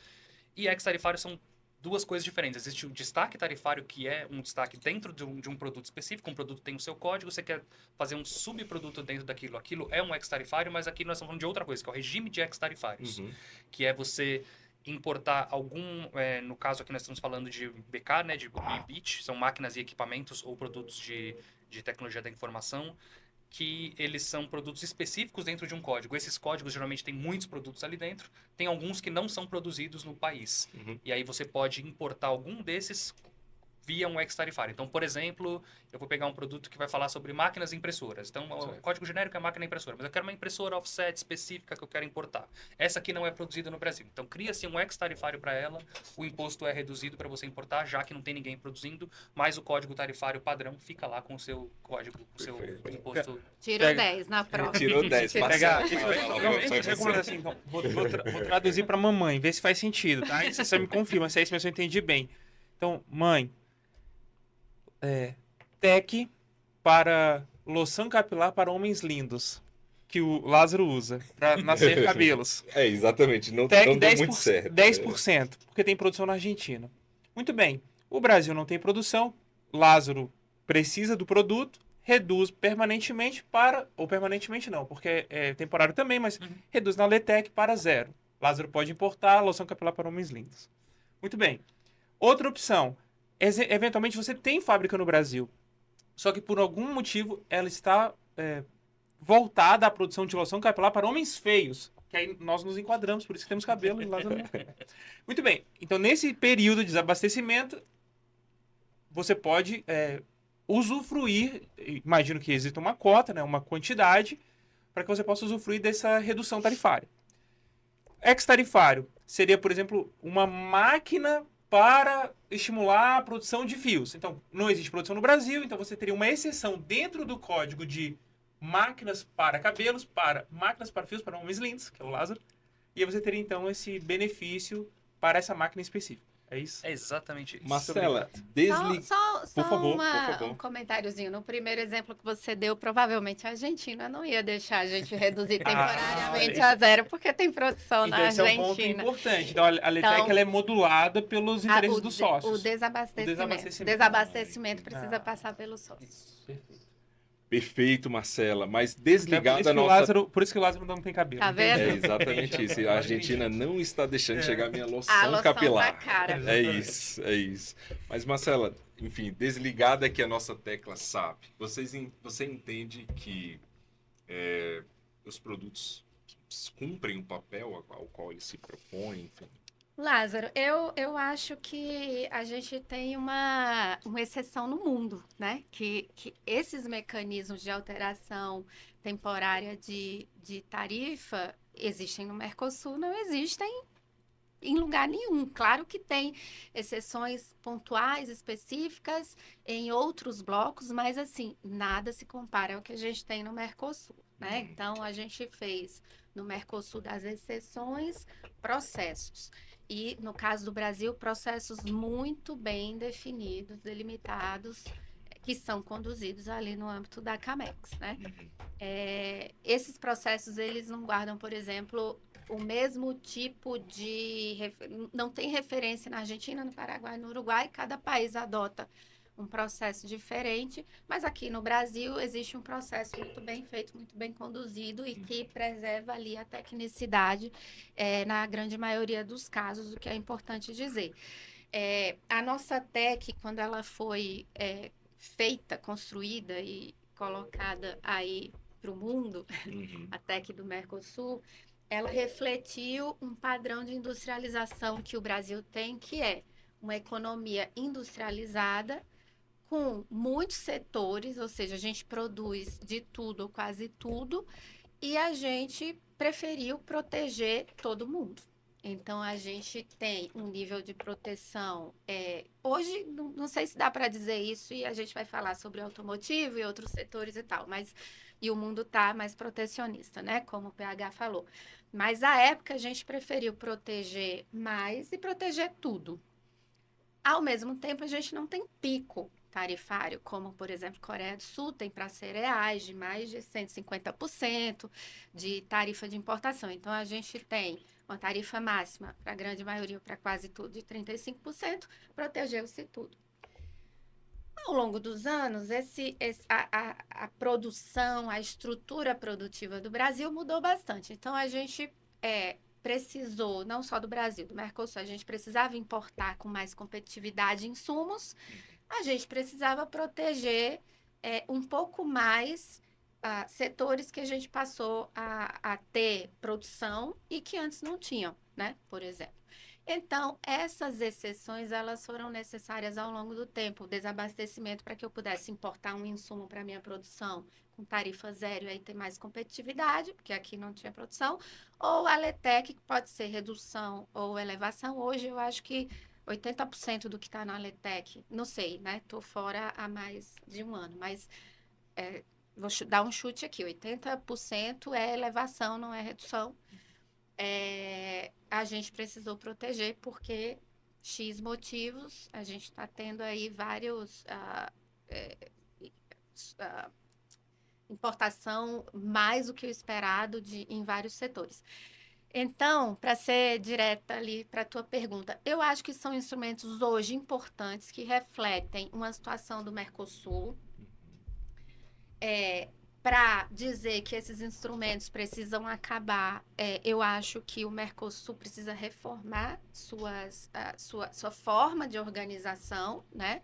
E ex-tarifário são duas coisas diferentes. Existe o destaque tarifário, que é um destaque dentro de um produto específico. Um produto tem o seu código, você quer fazer um subproduto dentro daquilo. Aquilo é um ex-tarifário, mas aqui nós estamos falando de outra coisa, que é o regime de ex-tarifários. Que é você importar algum... no caso aqui nós estamos falando de BK, né, de BIT, são máquinas e equipamentos ou produtos de tecnologia da informação, que eles são produtos específicos dentro de um código. Esses códigos geralmente têm muitos produtos ali dentro, tem alguns que não são produzidos no país. E aí você pode importar algum desses via um ex-tarifário. Então, por exemplo, eu vou pegar um produto que vai falar sobre máquinas impressoras. Então, o código genérico é máquina impressora, mas eu quero uma impressora offset específica que eu quero importar. Essa aqui não é produzida no Brasil. Então, cria-se um ex-tarifário para ela, o imposto é reduzido para você importar, já que não tem ninguém produzindo, mas o código tarifário padrão fica lá com o seu código, com o seu imposto. Tirou 10 na prova. Tirou 10. Pegar, Marcelo. então, vou traduzir para mamãe, ver se faz sentido, tá? Aí você me confirma se é isso mesmo, se eu entendi bem. Então, mãe, Tec para loção capilar para homens lindos, que o Lázaro usa para nascer cabelos. Exatamente. Não Tec deu muito certo. 10%, porque tem produção na Argentina. Muito bem. O Brasil não tem produção, Lázaro precisa do produto, reduz permanentemente para... Ou permanentemente não, porque é temporário também, mas reduz na Letec para 0. Lázaro pode importar loção capilar para homens lindos. Muito bem. Outra opção. Eventualmente você tem fábrica no Brasil, só que por algum motivo ela está voltada à produção de loção capilar para homens feios, que aí nós nos enquadramos, por isso que temos cabelo e Lázaro não tem. Muito bem, então nesse período de desabastecimento, você pode usufruir, imagino que exista uma cota, né, uma quantidade, para que você possa usufruir dessa redução tarifária. Ex-tarifário seria, por exemplo, uma máquina para estimular a produção de fios. Então, não existe produção no Brasil, então você teria uma exceção dentro do código de máquinas para cabelos, para máquinas para fios, para homens lindos, que é o Lázaro, e aí você teria, então, esse benefício para essa máquina específica. É isso? É exatamente isso. Marcela, Só por favor. um comentáriozinho. No primeiro exemplo que você deu, provavelmente a Argentina não ia deixar a gente reduzir temporariamente a 0, porque tem produção Então, na esse é um ponto Argentina. importante. Então, a Letec ela é modulada pelos interesses dos sócios. O desabastecimento precisa passar pelos sócios. Perfeito. Perfeito, Marcela. Mas desligada por, a nossa... por isso que o Lázaro não tem cabelo. Tá vendo? É exatamente isso. A Argentina não está deixando chegar a minha loção A loção capilar. da cara. É isso, é isso. Mas, Marcela, enfim, desligada que a nossa tecla SAP, você entende que os produtos cumprem o papel ao qual eles se propõem, enfim? Lázaro, eu acho que a gente tem uma exceção no mundo, né? Que esses mecanismos de alteração temporária de tarifa existem no Mercosul, não existem em lugar nenhum. Claro que tem exceções pontuais, específicas em outros blocos, mas assim, nada se compara ao que a gente tem no Mercosul, né? Então, a gente fez no Mercosul das exceções, processos. E, no caso do Brasil, processos muito bem definidos, delimitados, que são conduzidos ali no âmbito da Camex, né? Esses processos, eles não guardam, por exemplo, o mesmo tipo de... Não tem referência na Argentina, no Paraguai, no Uruguai, cada país adota um processo diferente, mas aqui no Brasil existe um processo muito bem feito, muito bem conduzido e que preserva ali a tecnicidade na grande maioria dos casos, o que é importante dizer. A nossa TEC, quando ela foi feita, construída e colocada aí para o mundo, a TEC do Mercosul, ela refletiu um padrão de industrialização que o Brasil tem, que é uma economia industrializada com muitos setores, ou seja, a gente produz de tudo ou quase tudo, e a gente preferiu proteger todo mundo. Então, a gente tem um nível de proteção. Hoje, não sei se dá para dizer isso, e a gente vai falar sobre automotivo e outros setores e tal, mas e o mundo está mais protecionista, né? Como o PH falou. Mas, à época, a gente preferiu proteger mais e proteger tudo. Ao mesmo tempo, a gente não tem pico tarifário, como, por exemplo, Coreia do Sul tem para cereais de mais de 150% de tarifa de importação. Então, a gente tem uma tarifa máxima para a grande maioria, para quase tudo, de 35%, protegeu-se tudo. Ao longo dos anos, a produção, a estrutura produtiva do Brasil mudou bastante. Então, a gente precisou, não só do Brasil, do Mercosul, a gente precisava importar com mais competitividade insumos, a gente precisava proteger um pouco mais setores que a gente passou a ter produção e que antes não tinham, né? Por exemplo. Então, essas exceções, elas foram necessárias ao longo do tempo. O desabastecimento para que eu pudesse importar um insumo para a minha produção com tarifa zero e aí ter mais competitividade, porque aqui não tinha produção, ou a LETEC, que pode ser redução ou elevação. Hoje, eu acho que 80% do que está na LETEC, não sei, né? Estou fora há mais de um ano, mas vou dar um chute aqui, 80% é elevação, não é redução. A gente precisou proteger porque X motivos, a gente está tendo aí vários importação mais do que o esperado em vários setores. Então, para ser direta ali para a tua pergunta, eu acho que são instrumentos hoje importantes que refletem uma situação do Mercosul. Para dizer que esses instrumentos precisam acabar, eu acho que o Mercosul precisa reformar sua forma de organização, né?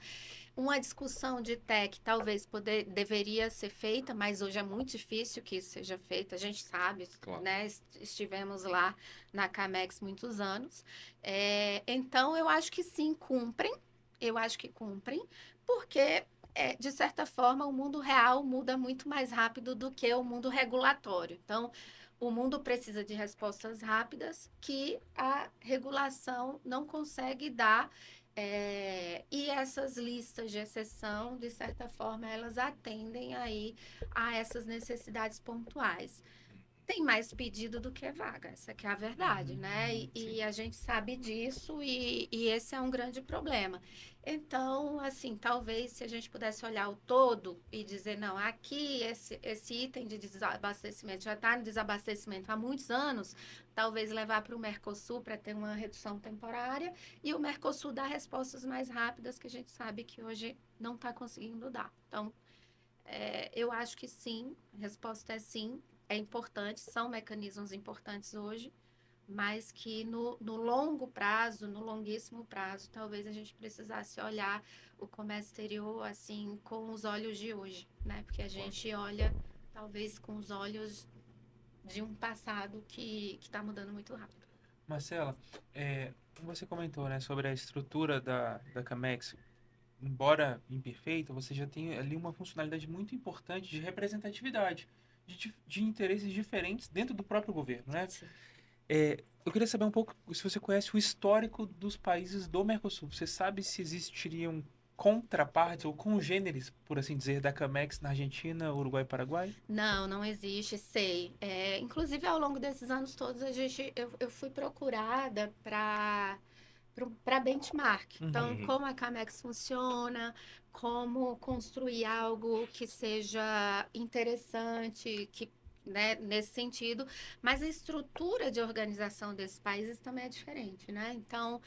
Uma discussão de tech talvez deveria ser feita, mas hoje é muito difícil que isso seja feito, a gente sabe, claro, né? Estivemos lá na Camex muitos anos. Então, eu acho que sim, cumprem, porque de certa forma, o mundo real muda muito mais rápido do que o mundo regulatório. Então, o mundo precisa de respostas rápidas que a regulação não consegue dar. E essas listas de exceção, de certa forma, elas atendem aí a essas necessidades pontuais. Tem mais pedido do que vaga, essa que é a verdade, né? E a gente sabe disso e esse é um grande problema. Então, assim, talvez se a gente pudesse olhar o todo e dizer, não, aqui esse item de desabastecimento já está no desabastecimento há muitos anos, talvez levar para o Mercosul para ter uma redução temporária e o Mercosul dar respostas mais rápidas que a gente sabe que hoje não está conseguindo dar. Então, eu acho que sim, a resposta é sim. É importante, são mecanismos importantes hoje, mas que no longo prazo, no longuíssimo prazo, talvez a gente precisasse olhar o comércio exterior assim com os olhos de hoje, né? Porque a gente olha talvez com os olhos de um passado que está mudando muito rápido. Marcela, você comentou, né, sobre a estrutura da Camex. Embora imperfeita, você já tem ali uma funcionalidade muito importante de representatividade, de interesses diferentes dentro do próprio governo, né? Sim. Eu queria saber um pouco se você conhece o histórico dos países do Mercosul. Você sabe se existiriam contrapartes ou congêneres, por assim dizer, da Camex na Argentina, Uruguai e Paraguai? Não existe, sei. Inclusive, ao longo desses anos todos, eu fui procurada para benchmark. Então, como a Camex funciona, como construir algo que seja interessante, né, nesse sentido, mas a estrutura de organização desses países também é diferente, né? Então,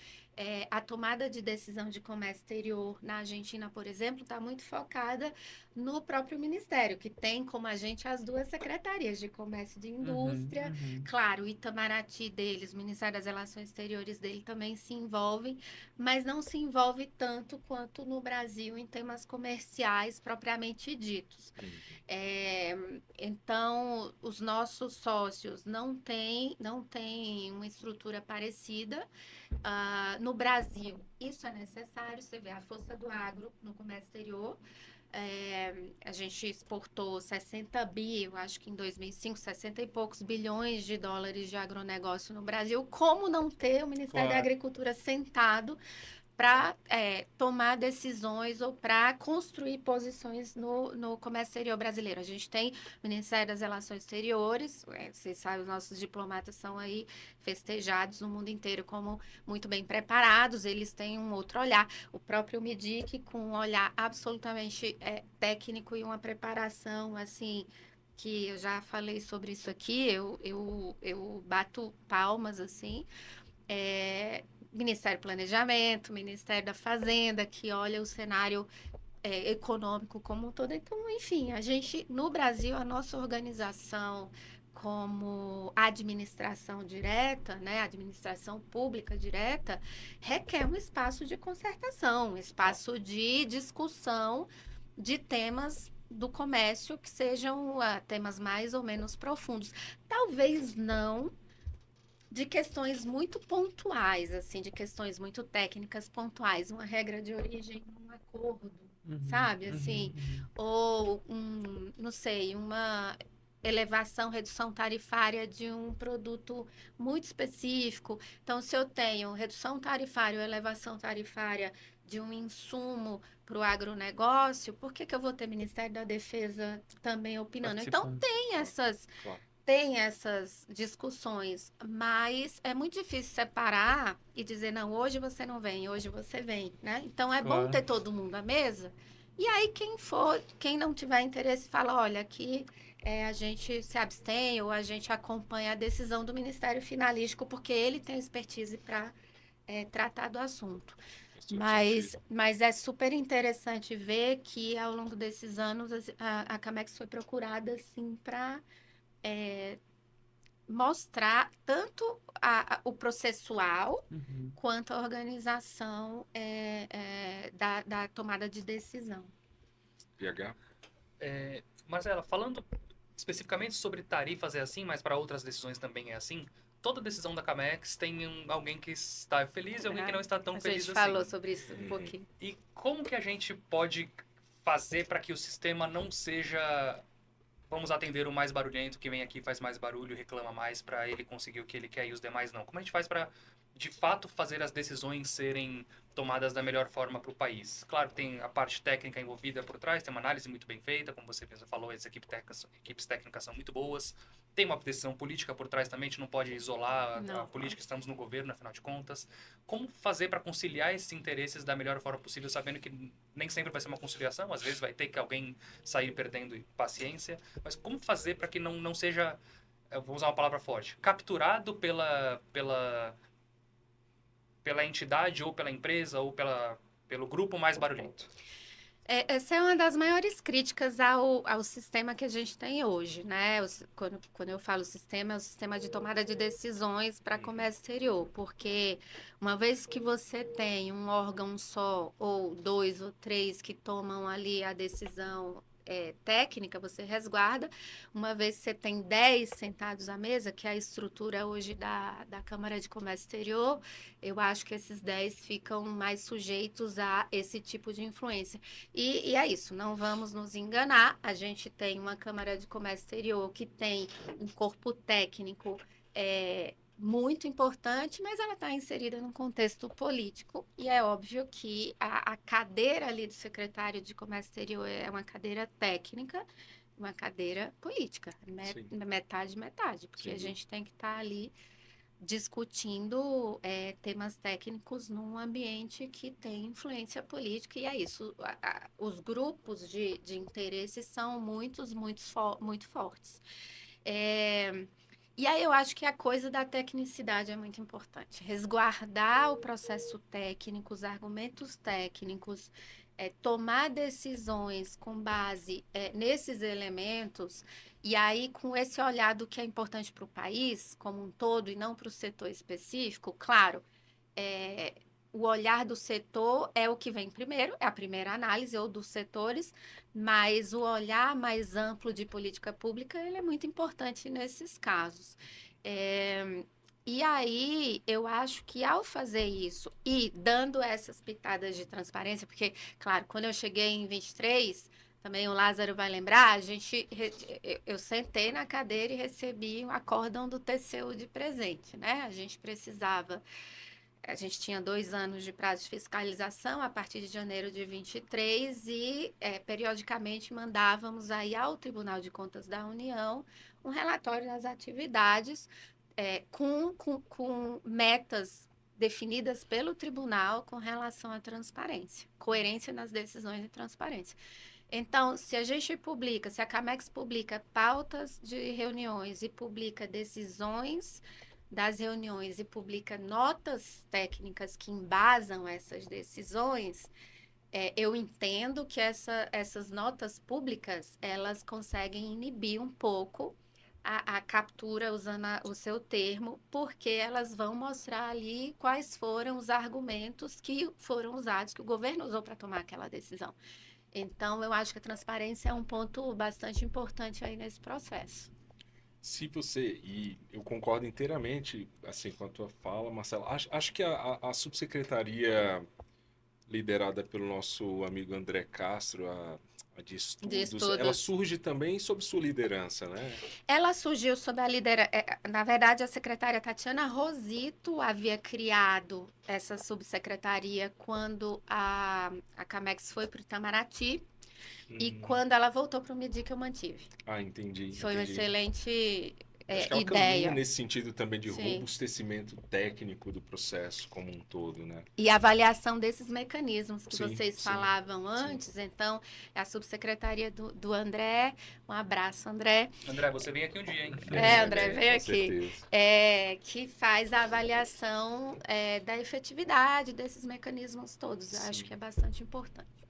a tomada de decisão de comércio exterior na Argentina, por exemplo, está muito focada no próprio Ministério, que tem como agente as duas secretarias de comércio e de indústria. Claro, o Itamaraty deles, o Ministério das Relações Exteriores dele também se envolvem, mas não se envolve tanto quanto no Brasil em temas comerciais propriamente ditos. Então, os nossos sócios não têm uma estrutura parecida. No Brasil, isso é necessário. Você vê a força do agro no comércio exterior. A gente exportou 60 bi, eu acho que em 2005, 60 e poucos bilhões de dólares de agronegócio no Brasil. Como não ter o Ministério da Claro. Agricultura sentado para tomar decisões ou para construir posições no comércio exterior brasileiro? A gente tem o Ministério das Relações Exteriores, vocês sabem, os nossos diplomatas são aí festejados no mundo inteiro como muito bem preparados, eles têm um outro olhar. O próprio MIDIC, com um olhar absolutamente técnico e uma preparação, assim, que eu já falei sobre isso aqui, eu bato palmas, assim. Ministério do Planejamento, Ministério da Fazenda, que olha o cenário econômico como um todo. Então, enfim, a gente, no Brasil, a nossa organização como administração direta, né, administração pública direta, requer um espaço de concertação, um espaço de discussão de temas do comércio que sejam temas mais ou menos profundos. Talvez não de questões muito pontuais, assim, de questões muito técnicas pontuais, uma regra de origem num acordo, sabe, assim, ou não sei, uma elevação, redução tarifária de um produto muito específico. Então, se eu tenho redução tarifária ou elevação tarifária de um insumo para o agronegócio, por que eu vou ter Ministério da Defesa também opinando? Então, Participando. Claro. tem essas discussões, mas é muito difícil separar e dizer, não, hoje você não vem, hoje você vem, né? Então, é bom Claro. ter todo mundo à mesa. E aí, quem não tiver interesse, fala, olha, aqui a gente se abstém ou a gente acompanha a decisão do Ministério Finalístico, porque ele tem expertise para tratar do assunto. Faz todo Mas, sentido. mas é super interessante ver que, ao longo desses anos, a Camex foi procurada, assim, para mostrar tanto o processual quanto a organização da tomada de decisão. PH? Marcela, falando especificamente sobre tarifas é assim, mas para outras decisões também é assim. Toda decisão da Camex tem alguém que está feliz e alguém que não está tão A feliz gente assim. falou sobre isso um pouquinho. E como que a gente pode fazer para que o sistema não seja vamos atender o mais barulhento que vem aqui, faz mais barulho, reclama mais para ele conseguir o que ele quer e os demais não? Como a gente faz para de fato fazer as decisões serem tomadas da melhor forma para o país? Claro que tem a parte técnica envolvida por trás, tem uma análise muito bem feita, como você mesmo falou, as equipes técnicas são muito boas. Tem uma decisão política por trás também, a gente não pode isolar Não. a política, estamos no governo, afinal de contas. Como fazer para conciliar esses interesses da melhor forma possível, sabendo que nem sempre vai ser uma conciliação, às vezes vai ter que alguém sair perdendo paciência, mas como fazer para que não seja, eu vou usar uma palavra forte, capturado pela entidade ou pela empresa ou pelo grupo mais barulhento? Essa é uma das maiores críticas ao sistema que a gente tem hoje, né? Quando eu falo sistema, é o sistema de tomada de decisões para comércio exterior, porque uma vez que você tem um órgão só, ou dois ou três que tomam ali a decisão técnica, você resguarda. Uma vez que você tem 10 sentados à mesa, que é a estrutura hoje da Câmara de Comércio Exterior, eu acho que esses 10 ficam mais sujeitos a esse tipo de influência. E é isso, não vamos nos enganar. A gente tem uma Câmara de Comércio Exterior que tem um corpo técnico muito importante, mas ela está inserida num contexto político e é óbvio que a cadeira ali do secretário de Comércio Exterior é uma cadeira técnica, uma cadeira política, metade, porque a gente tem que estar ali discutindo temas técnicos num ambiente que tem influência política, e é isso. Os grupos de interesse são muito fortes. E aí eu acho que a coisa da tecnicidade é muito importante. Resguardar o processo técnico, os argumentos técnicos, tomar decisões com base nesses elementos, e aí com esse olhar do que é importante para o país como um todo e não para o setor específico. Claro, o olhar do setor é o que vem primeiro, é a primeira análise, ou dos setores, mas o olhar mais amplo de política pública, ele é muito importante nesses casos. E aí, eu acho que ao fazer isso e dando essas pitadas de transparência, porque, claro, quando eu cheguei em 23, também o Lázaro vai lembrar, eu sentei na cadeira e recebi um acórdão do TCU de presente, né? A gente tinha 2 anos de prazo de fiscalização a partir de janeiro de 23 e periodicamente mandávamos aí ao Tribunal de Contas da União um relatório das atividades com metas definidas pelo tribunal com relação à transparência, coerência nas decisões e transparência. Então, se a Camex publica pautas de reuniões e publica decisões das reuniões e publica notas técnicas que embasam essas decisões, eu entendo que essas notas públicas, elas conseguem inibir um pouco a captura, usando o seu termo, porque elas vão mostrar ali quais foram os argumentos que foram usados, que o governo usou para tomar aquela decisão. Então, eu acho que a transparência é um ponto bastante importante aí nesse processo. E eu concordo inteiramente assim, com a tua fala, Marcelo. Acho que a subsecretaria liderada pelo nosso amigo André Castro, a de estudos, ela surge também sob sua liderança, né? Ela surgiu sob a liderança. Na verdade, a secretária Tatiana Rosito havia criado essa subsecretaria quando a Camex foi para o Itamaraty. E quando ela voltou para o MIDIC, eu mantive. Entendi. Foi uma excelente Acho que ela ideia. caminha nesse sentido também de robustecimento técnico do processo como um todo, né? E avaliação desses mecanismos que Sim, vocês falavam antes. Sim. Então, a subsecretaria do André, um abraço, André. André, você vem aqui um dia, hein? André, vem aqui. Que faz a avaliação da efetividade desses mecanismos todos. Eu acho que é bastante importante.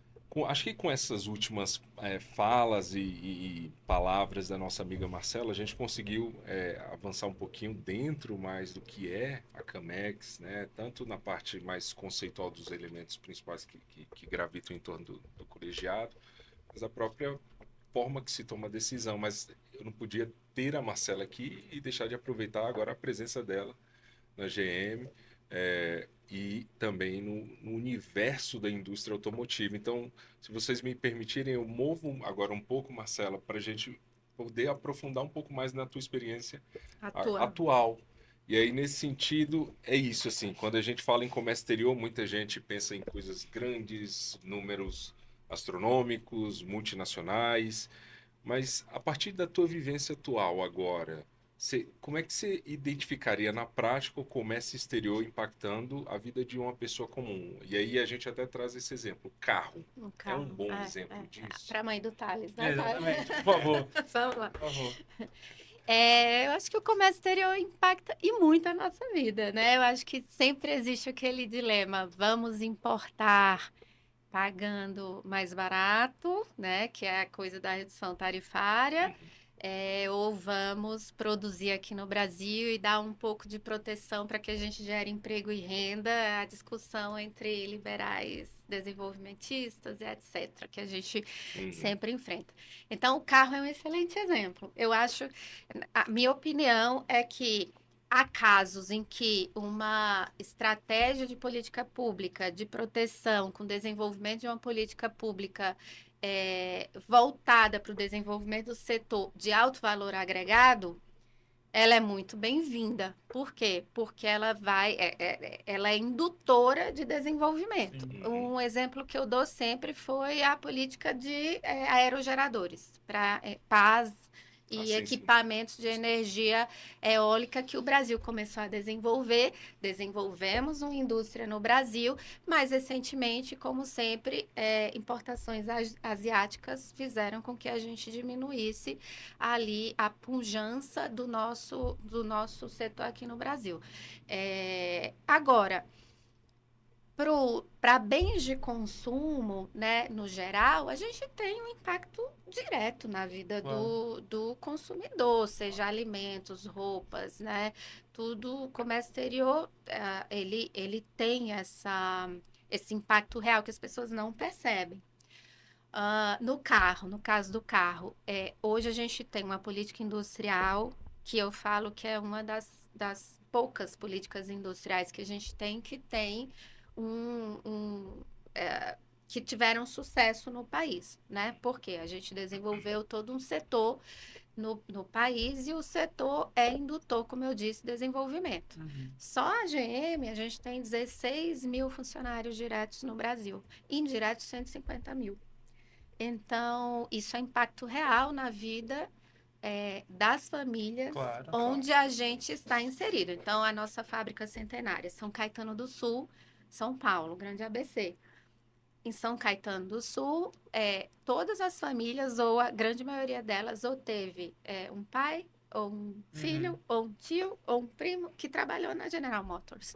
Acho que com essas últimas falas e palavras da nossa amiga Marcela, a gente conseguiu avançar um pouquinho dentro mais do que é a Camex, né? Tanto na parte mais conceitual dos elementos principais que gravitam em torno do colegiado, mas a própria forma que se toma a decisão. Mas eu não podia ter a Marcela aqui e deixar de aproveitar agora a presença dela na GM, e também no universo da indústria automotiva. Então, se vocês me permitirem, eu movo agora um pouco, Marcela, para a gente poder aprofundar um pouco mais na tua experiência atual. E aí, nesse sentido, é isso, assim, quando a gente fala em comércio exterior, muita gente pensa em coisas grandes, números astronômicos, multinacionais, mas a partir da tua vivência atual agora, como é que você identificaria na prática o comércio exterior impactando a vida de uma pessoa comum? E aí a gente até traz esse exemplo, carro. É um bom exemplo disso. Para a mãe do Thales, né? Exatamente, por favor. Vamos lá. Por favor. Eu acho que o comércio exterior impacta e muito a nossa vida, né? Eu acho que sempre existe aquele dilema, vamos importar pagando mais barato, né? Que é a coisa da redução tarifária. Ou vamos produzir aqui no Brasil e dar um pouco de proteção para que a gente gere emprego e renda, a discussão entre liberais, desenvolvimentistas e etc., que a gente sempre enfrenta. Então, o carro é um excelente exemplo. Eu acho, a minha opinião é que há casos em que uma estratégia de política pública, de proteção, com desenvolvimento de uma política pública voltada para o desenvolvimento do setor de alto valor agregado, ela é muito bem-vinda. Por quê? Porque ela ela é indutora de desenvolvimento. Um exemplo que eu dou sempre foi a política de aerogeradores para paz e equipamentos de energia eólica que o Brasil começou a desenvolver. Desenvolvemos uma indústria no Brasil, mas recentemente, como sempre, importações asiáticas fizeram com que a gente diminuísse ali a pujança do nosso setor aqui no Brasil. Agora, para bens de consumo, né, no geral, a gente tem um impacto direto na vida do consumidor, seja alimentos, roupas, né? Tudo, o comércio exterior, ele tem esse impacto real que as pessoas não percebem. No caso do carro, hoje a gente tem uma política industrial que eu falo que é uma das poucas políticas industriais que a gente tem que tem que tiveram sucesso no país, né? Porque a gente desenvolveu todo um setor no país e o setor é indutor, como eu disse, desenvolvimento. Só a GM, a gente tem 16 mil funcionários diretos no Brasil, indiretos 150 mil. Então, isso é impacto real na vida das famílias onde a gente está inserido. Então, a nossa fábrica centenária, São Caetano do Sul, São Paulo, Grande ABC. Em São Caetano do Sul, todas as famílias, ou a grande maioria delas, ou teve um pai, ou um filho, ou um tio, ou um primo que trabalhou na General Motors.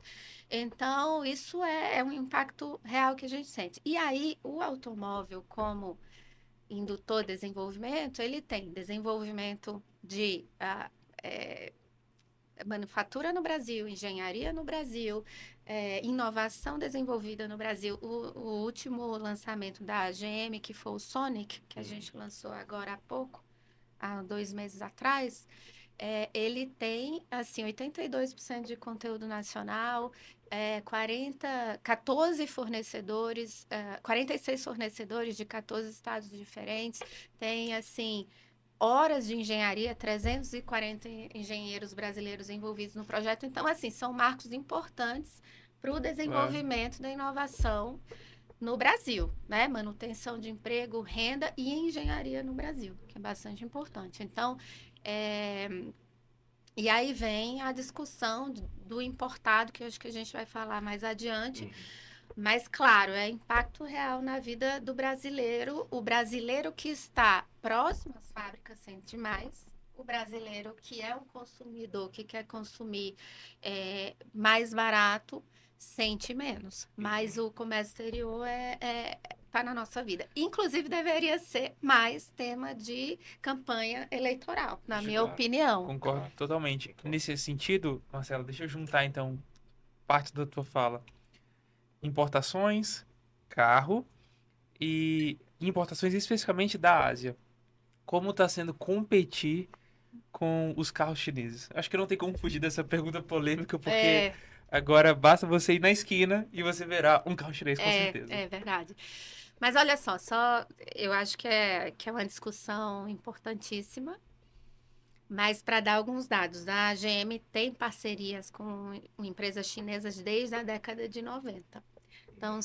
Então, isso é um impacto real que a gente sente. E aí, o automóvel, como indutor de desenvolvimento, ele tem desenvolvimento de manufatura no Brasil, engenharia no Brasil, inovação desenvolvida no Brasil. O último lançamento da GM, que foi o Sonic, que a gente lançou agora há pouco, há 2 meses atrás, ele tem, assim, 82% de conteúdo nacional, 14 fornecedores, 46 fornecedores de 14 estados diferentes, tem, assim, horas de engenharia, 340 engenheiros brasileiros envolvidos no projeto. Então, assim, são marcos importantes para o desenvolvimento da inovação no Brasil, né? Manutenção de emprego, renda e engenharia no Brasil, que é bastante importante. Então, e aí vem a discussão do importado, que eu acho que a gente vai falar mais adiante. Mas, claro, é impacto real na vida do brasileiro. O brasileiro que está próximo às fábricas sente mais. O brasileiro que é um consumidor, que quer consumir mais barato, sente menos. Mas o comércio exterior está na nossa vida. Inclusive, deveria ser mais tema de campanha eleitoral, na minha opinião. Concordo totalmente. Nesse sentido, Marcela, deixa eu juntar, então, parte da tua fala. Importações, carro e importações especificamente da Ásia. Como está sendo competir com os carros chineses? Acho que não tem como fugir dessa pergunta polêmica, porque agora basta você ir na esquina e você verá um carro chinês, com certeza. É verdade. Mas olha só, eu acho que é uma discussão importantíssima. Mas para dar alguns dados, a GM tem parcerias com empresas chinesas desde a década de 90. Então,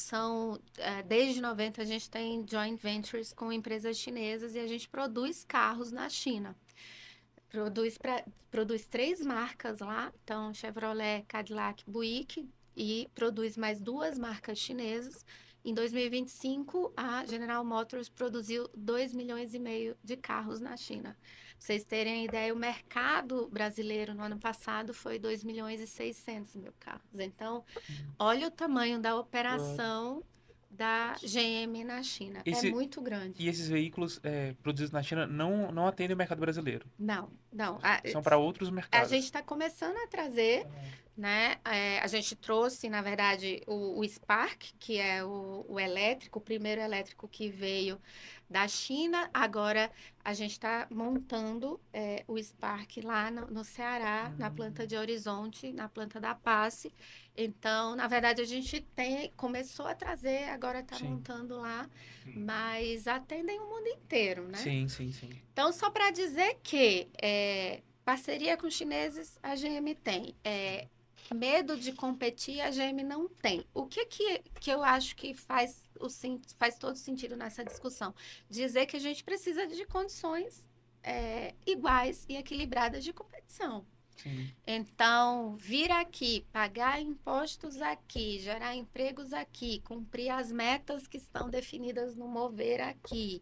desde 90 a gente tem joint ventures com empresas chinesas e a gente produz carros na China. Produz 3 marcas lá, então Chevrolet, Cadillac, Buick, e produz mais 2 marcas chinesas. Em 2025, a General Motors produziu 2,5 milhões de carros na China. Pra vocês terem ideia, o mercado brasileiro no ano passado foi 2,6 milhões carros. Então, olha o tamanho da operação da GM na China. É muito grande. E esses veículos produzidos na China não atendem o mercado brasileiro? Não. São para outros mercados. A gente está começando a trazer, né? A gente trouxe, na verdade, o Spark, que é o elétrico, o primeiro elétrico que veio da China. Agora a gente está montando o Spark lá no Ceará, na planta de Horizonte, na planta da Passe. Então, na verdade, a gente começou a trazer, agora está montando lá, mas atendem o mundo inteiro, né? Sim. Então, só para dizer que parceria com os chineses a GM tem. Medo de competir a GM não tem. O que eu acho que faz todo sentido nessa discussão? Dizer que a gente precisa de condições iguais e equilibradas de competição. Sim. Então, vir aqui, pagar impostos aqui, gerar empregos aqui, cumprir as metas que estão definidas no Mover aqui,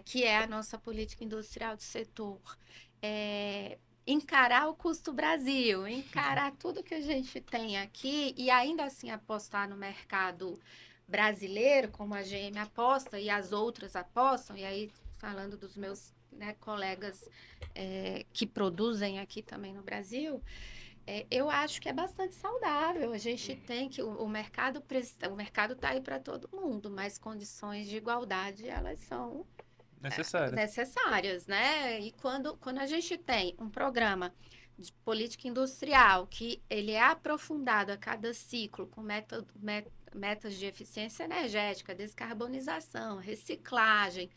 que é a nossa política industrial do setor, encarar o custo Brasil, encarar tudo que a gente tem aqui e ainda assim apostar no mercado brasileiro, como a GM aposta e as outras apostam, e aí falando dos meus, né, colegas que produzem aqui também no Brasil, eu acho que é bastante saudável. A gente tem que o mercado está aí para todo mundo, mas condições de igualdade elas são Necessário. necessárias, né? E quando a gente tem um programa de política industrial que ele é aprofundado a cada ciclo com metas de eficiência energética, descarbonização, reciclagem,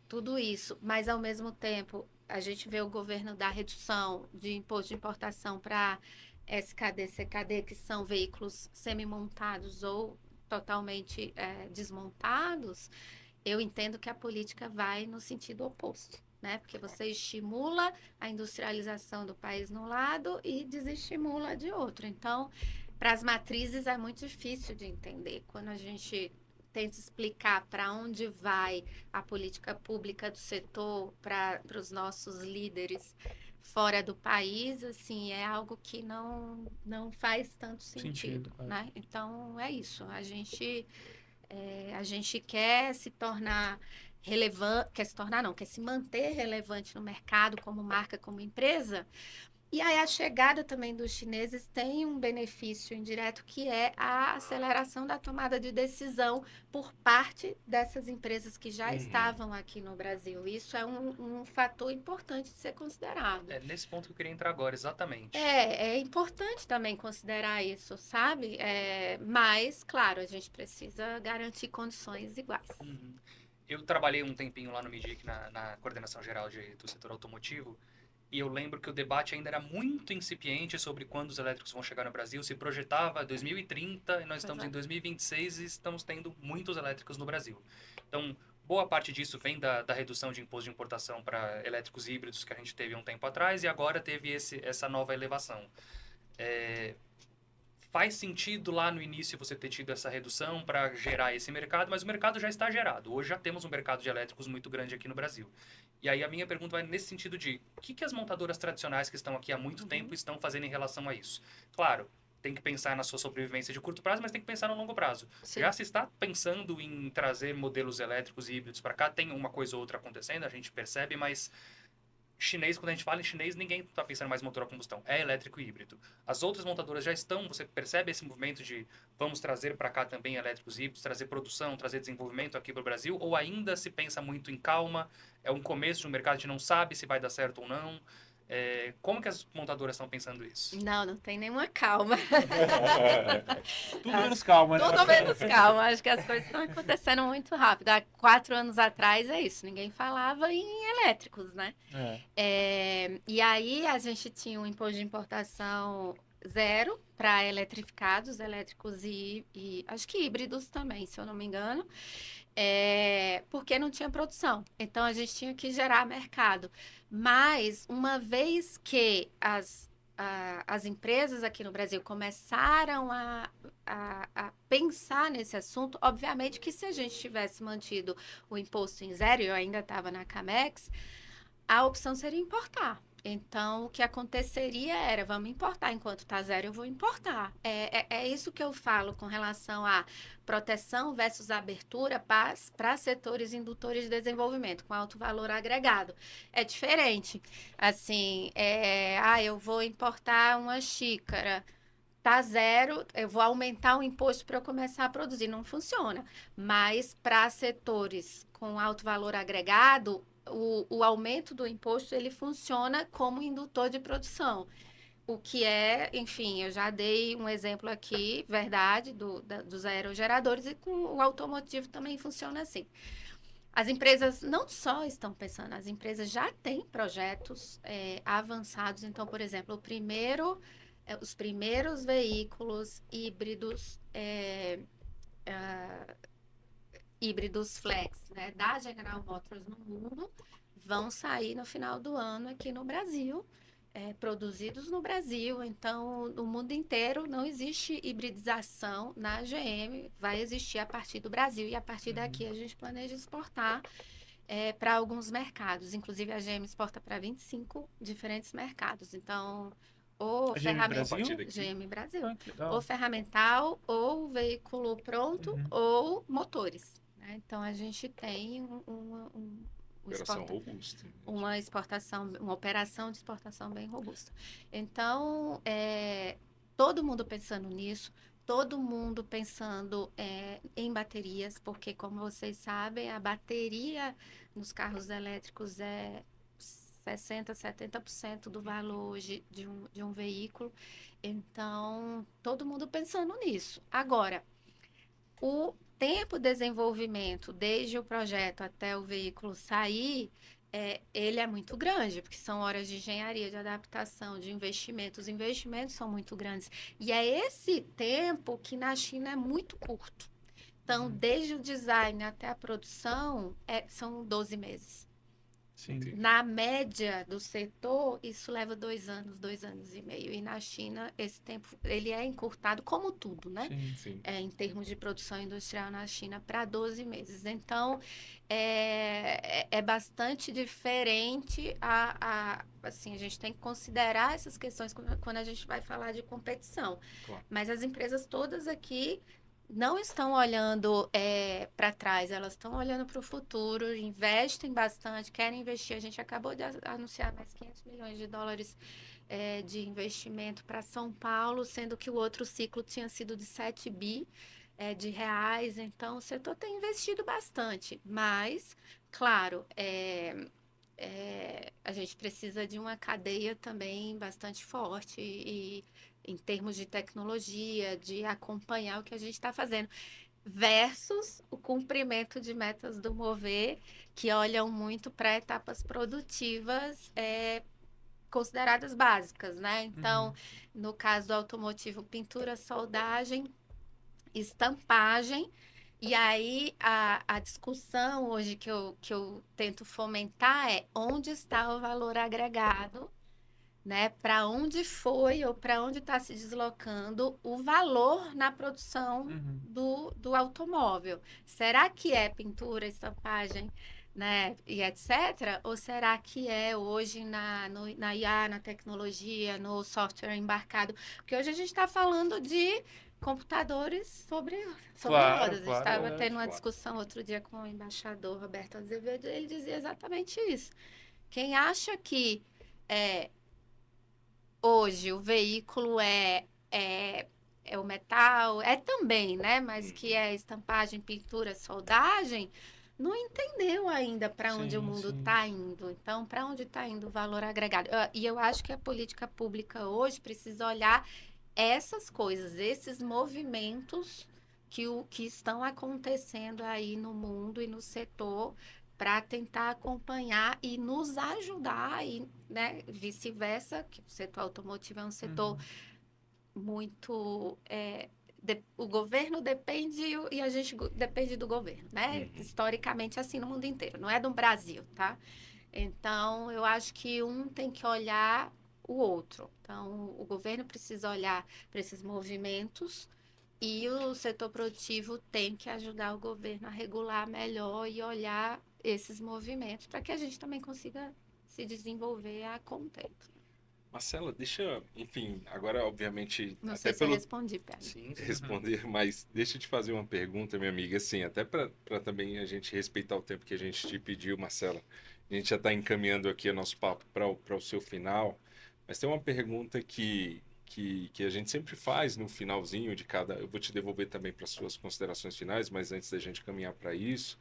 tudo isso, mas ao mesmo tempo a gente vê o governo dar redução de imposto de importação para SKD, CKD, que são veículos semi-montados ou totalmente desmontados. Eu entendo que a política vai no sentido oposto, né? Porque você estimula a industrialização do país no lado e desestimula de outro. Então, para as matrizes é muito difícil de entender. Quando a gente tenta explicar para onde vai a política pública do setor para os nossos líderes fora do país, assim, é algo que não faz tanto sentido, né? Então, é isso. A gente quer se tornar relevante, quer se manter relevante no mercado como marca, como empresa. E aí a chegada também dos chineses tem um benefício indireto que é a aceleração da tomada de decisão por parte dessas empresas que já estavam aqui no Brasil. Isso é um fator importante de ser considerado. É nesse ponto que eu queria entrar agora, exatamente. É importante também considerar isso, sabe? Mas, claro, a gente precisa garantir condições iguais. Uhum. Eu trabalhei um tempinho lá no MIDIC, na coordenação geral do setor automotivo, e eu lembro que o debate ainda era muito incipiente sobre quando os elétricos vão chegar no Brasil. Se projetava 2030 e nós estamos em 2026 e estamos tendo muitos elétricos no Brasil. Então, boa parte disso vem da redução de imposto de importação para elétricos híbridos que a gente teve há um tempo atrás e agora teve essa nova elevação. Faz sentido lá no início você ter tido essa redução para gerar esse mercado, mas o mercado já está gerado. Hoje já temos um mercado de elétricos muito grande aqui no Brasil. E aí a minha pergunta vai nesse sentido de o que as montadoras tradicionais que estão aqui há muito tempo estão fazendo em relação a isso? Claro, tem que pensar na sua sobrevivência de curto prazo, mas tem que pensar no longo prazo. Sim. Já se está pensando em trazer modelos elétricos e híbridos para cá? Tem uma coisa ou outra acontecendo, a gente percebe, mas chinês, quando a gente fala em chinês, ninguém está pensando mais em motor a combustão, é elétrico e híbrido. As outras montadoras já estão, você percebe esse movimento de vamos trazer para cá também elétricos e híbridos, trazer produção, trazer desenvolvimento aqui para o Brasil, ou ainda se pensa muito em calma, é um começo de um mercado, a gente não sabe se vai dar certo ou não. Como que as montadoras estão pensando isso? Não tem nenhuma calma. Tudo menos calma, né? Tudo menos calma. Acho que as coisas estão acontecendo muito rápido. Há 4 anos atrás é isso. Ninguém falava em elétricos, né? E aí a gente tinha um imposto de importação zero para eletrificados, elétricos e acho que híbridos também, se eu não me engano. Porque não tinha produção. Então, a gente tinha que gerar mercado. Mas, uma vez que as empresas aqui no Brasil começaram a pensar nesse assunto, obviamente que se a gente tivesse mantido o imposto em zero, eu ainda estava na Camex, a opção seria importar. Então, o que aconteceria era, vamos importar, enquanto está zero, eu vou importar. É isso que eu falo com relação a proteção versus abertura para setores indutores de desenvolvimento, com alto valor agregado. É diferente. Assim, eu vou importar uma xícara, tá zero, eu vou aumentar o imposto para eu começar a produzir. Não funciona. Mas para setores com alto valor agregado, o aumento do imposto, ele funciona como indutor de produção. O que enfim, eu já dei um exemplo aqui, verdade, dos aerogeradores, e com o automotivo também funciona assim. As empresas não só estão pensando, as empresas já têm projetos avançados. Então, por exemplo, os primeiros veículos híbridos híbridos flex, né, da General Motors no mundo, vão sair no final do ano aqui no Brasil, produzidos no Brasil. Então, no mundo inteiro não existe hibridização na GM, vai existir a partir do Brasil, e a partir daqui a gente planeja exportar. para alguns mercados. Inclusive, a GM exporta para 25 diferentes mercados. Então, ou A GM ferramenta... Brasil? GM Brasil. Ah, que legal. Ou ferramental, ou veículo pronto, Uhum. ou motores, né? Então, a gente tem Operação robusta. uma exportação, uma operação de exportação bem robusta. Então, todo mundo pensando nisso, todo mundo pensando em baterias, porque, como vocês sabem, a bateria nos carros elétricos é 60%, 70% do valor hoje de um veículo. Então, todo mundo pensando nisso. Agora, o tempo de desenvolvimento, desde o projeto até o veículo sair, ele é muito grande, porque são horas de engenharia, de adaptação, de investimento. Os investimentos são muito grandes. E é esse tempo que na China é muito curto. Então, desde o design até a produção, são 12 meses. Sim. Entendi. Na média do setor, isso leva 2 anos e meio. E na China, esse tempo ele é encurtado, como tudo, né? Sim. Sim. Em termos de produção industrial na China, para 12 meses. Então, é bastante diferente. Assim, a gente tem que considerar essas questões quando a gente vai falar de competição. Claro. Mas as empresas todas aqui não estão olhando para trás, elas estão olhando para o futuro, investem bastante, querem investir. A gente acabou de anunciar mais 500 milhões de dólares de investimento para São Paulo, sendo que o outro ciclo tinha sido de 7 bi de reais. Então, o setor tem investido bastante, mas, claro, a gente precisa de uma cadeia também bastante forte e em termos de tecnologia, de acompanhar o que a gente está fazendo, versus o cumprimento de metas do Mover, que olham muito para etapas produtivas consideradas básicas, né? Então, no caso do automotivo, pintura, soldagem, estampagem. E aí, a discussão hoje que eu tento fomentar é onde está o valor agregado, né? Para onde foi ou para onde está se deslocando o valor na produção do automóvel. Será que é pintura, estampagem, né? E etc. Ou será que é hoje na IA, na tecnologia, no software embarcado? Porque hoje a gente está falando de computadores sobre Claro, rodas. A gente estava verdade, tendo uma claro. discussão outro dia com o embaixador Roberto Azevedo, e ele dizia exatamente isso. Quem acha que hoje o veículo é o metal, também, né? Mas que é estampagem, pintura, soldagem, não entendeu ainda para onde o mundo está indo. Então, para onde está indo o valor agregado? E eu acho que a política pública hoje precisa olhar essas coisas, esses movimentos que estão acontecendo aí no mundo e no setor, para tentar acompanhar e nos ajudar, e, né, vice-versa, que o setor automotivo é um setor muito. O governo depende e a gente depende do governo, né? Historicamente, assim no mundo inteiro, não é do Brasil, tá? Então, eu acho que um tem que olhar o outro. Então, o governo precisa olhar para esses movimentos e o setor produtivo tem que ajudar o governo a regular melhor e olhar esses movimentos para que a gente também consiga se desenvolver a contento. Marcela, deixa, enfim, agora obviamente Não até sei se eu pelo respondi, Pedro. Sim. responder, mas deixa eu te fazer uma pergunta, minha amiga, assim, até para também a gente respeitar o tempo que a gente te pediu, Marcela. A gente já está encaminhando aqui o nosso papo para o seu final, mas tem uma pergunta que a gente sempre faz no finalzinho de cada. Eu vou te devolver também para as suas considerações finais, mas antes da gente caminhar para isso,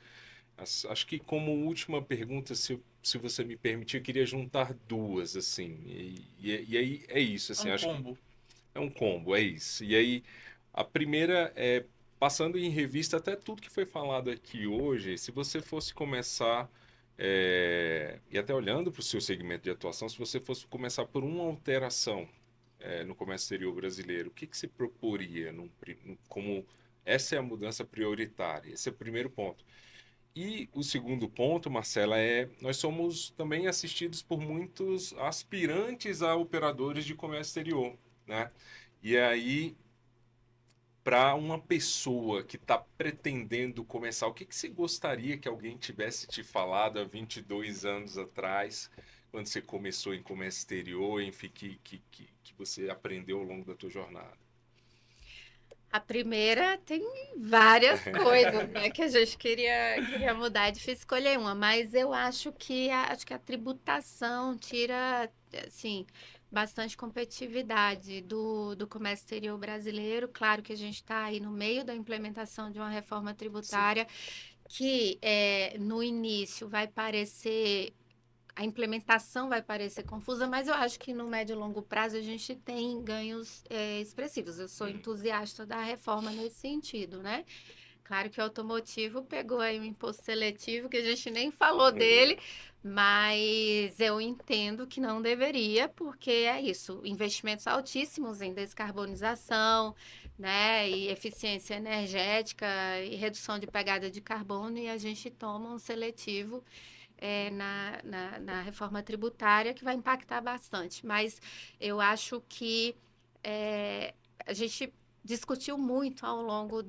acho que como última pergunta, se você me permitir, eu queria juntar duas, assim, e aí é isso, assim, acho que combo. é um combo, é isso. E aí, a primeira é, passando em revista até tudo que foi falado aqui hoje, se você fosse começar, e até olhando para o seu segmento de atuação, se você fosse começar por uma alteração no comércio exterior brasileiro, o que você proporia como essa é a mudança prioritária? Esse é o primeiro ponto. E o segundo ponto, Marcela, nós somos também assistidos por muitos aspirantes a operadores de comércio exterior, né? E aí, para uma pessoa que está pretendendo começar, o que você gostaria que alguém tivesse te falado há 22 anos atrás, quando você começou em comércio exterior, enfim, que você aprendeu ao longo da tua jornada? A primeira tem várias coisas, né, que a gente queria mudar, é difícil escolher uma, mas eu acho que a tributação tira, assim, bastante competitividade do comércio exterior brasileiro. Claro que a gente está aí no meio da implementação de uma reforma tributária que no início vai parecer. A implementação vai parecer confusa, mas eu acho que no médio e longo prazo a gente tem ganhos expressivos. Eu sou entusiasta da reforma nesse sentido, né? Claro que o automotivo pegou aí um imposto seletivo que a gente nem falou dele, mas eu entendo que não deveria, porque é isso, investimentos altíssimos em descarbonização, né, e eficiência energética e redução de pegada de carbono, e a gente toma um seletivo na reforma tributária que vai impactar bastante. Mas eu acho que a gente discutiu muito ao longo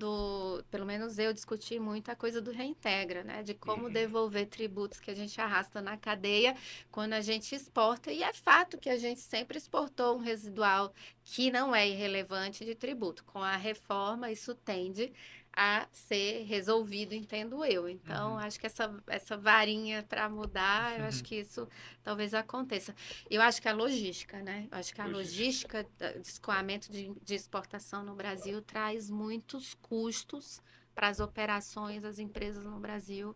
pelo menos eu discuti muito a coisa do reintegra, né? De como devolver tributos que a gente arrasta na cadeia quando a gente exporta. E é fato que a gente sempre exportou um residual que não é irrelevante de tributo. Com a reforma, isso tende a ser resolvido, entendo eu. Então, acho que essa varinha para mudar, eu acho que isso talvez aconteça. Eu acho que a logística, né? Eu acho que a logística de escoamento de exportação no Brasil traz muitos custos para as operações das empresas no Brasil.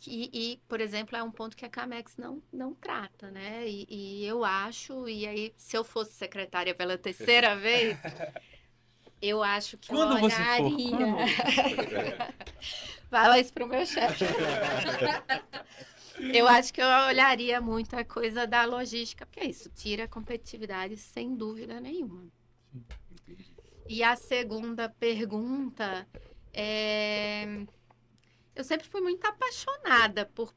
E, por exemplo, é um ponto que a Camex não trata, né? E eu acho, e aí, se eu fosse secretária pela terceira vez, eu acho que Quando eu você for? olharia. Fala isso pro meu chefe. Eu acho que eu olharia muito a coisa da logística, porque é isso, tira a competitividade sem dúvida nenhuma. E a segunda pergunta eu sempre fui muito apaixonada por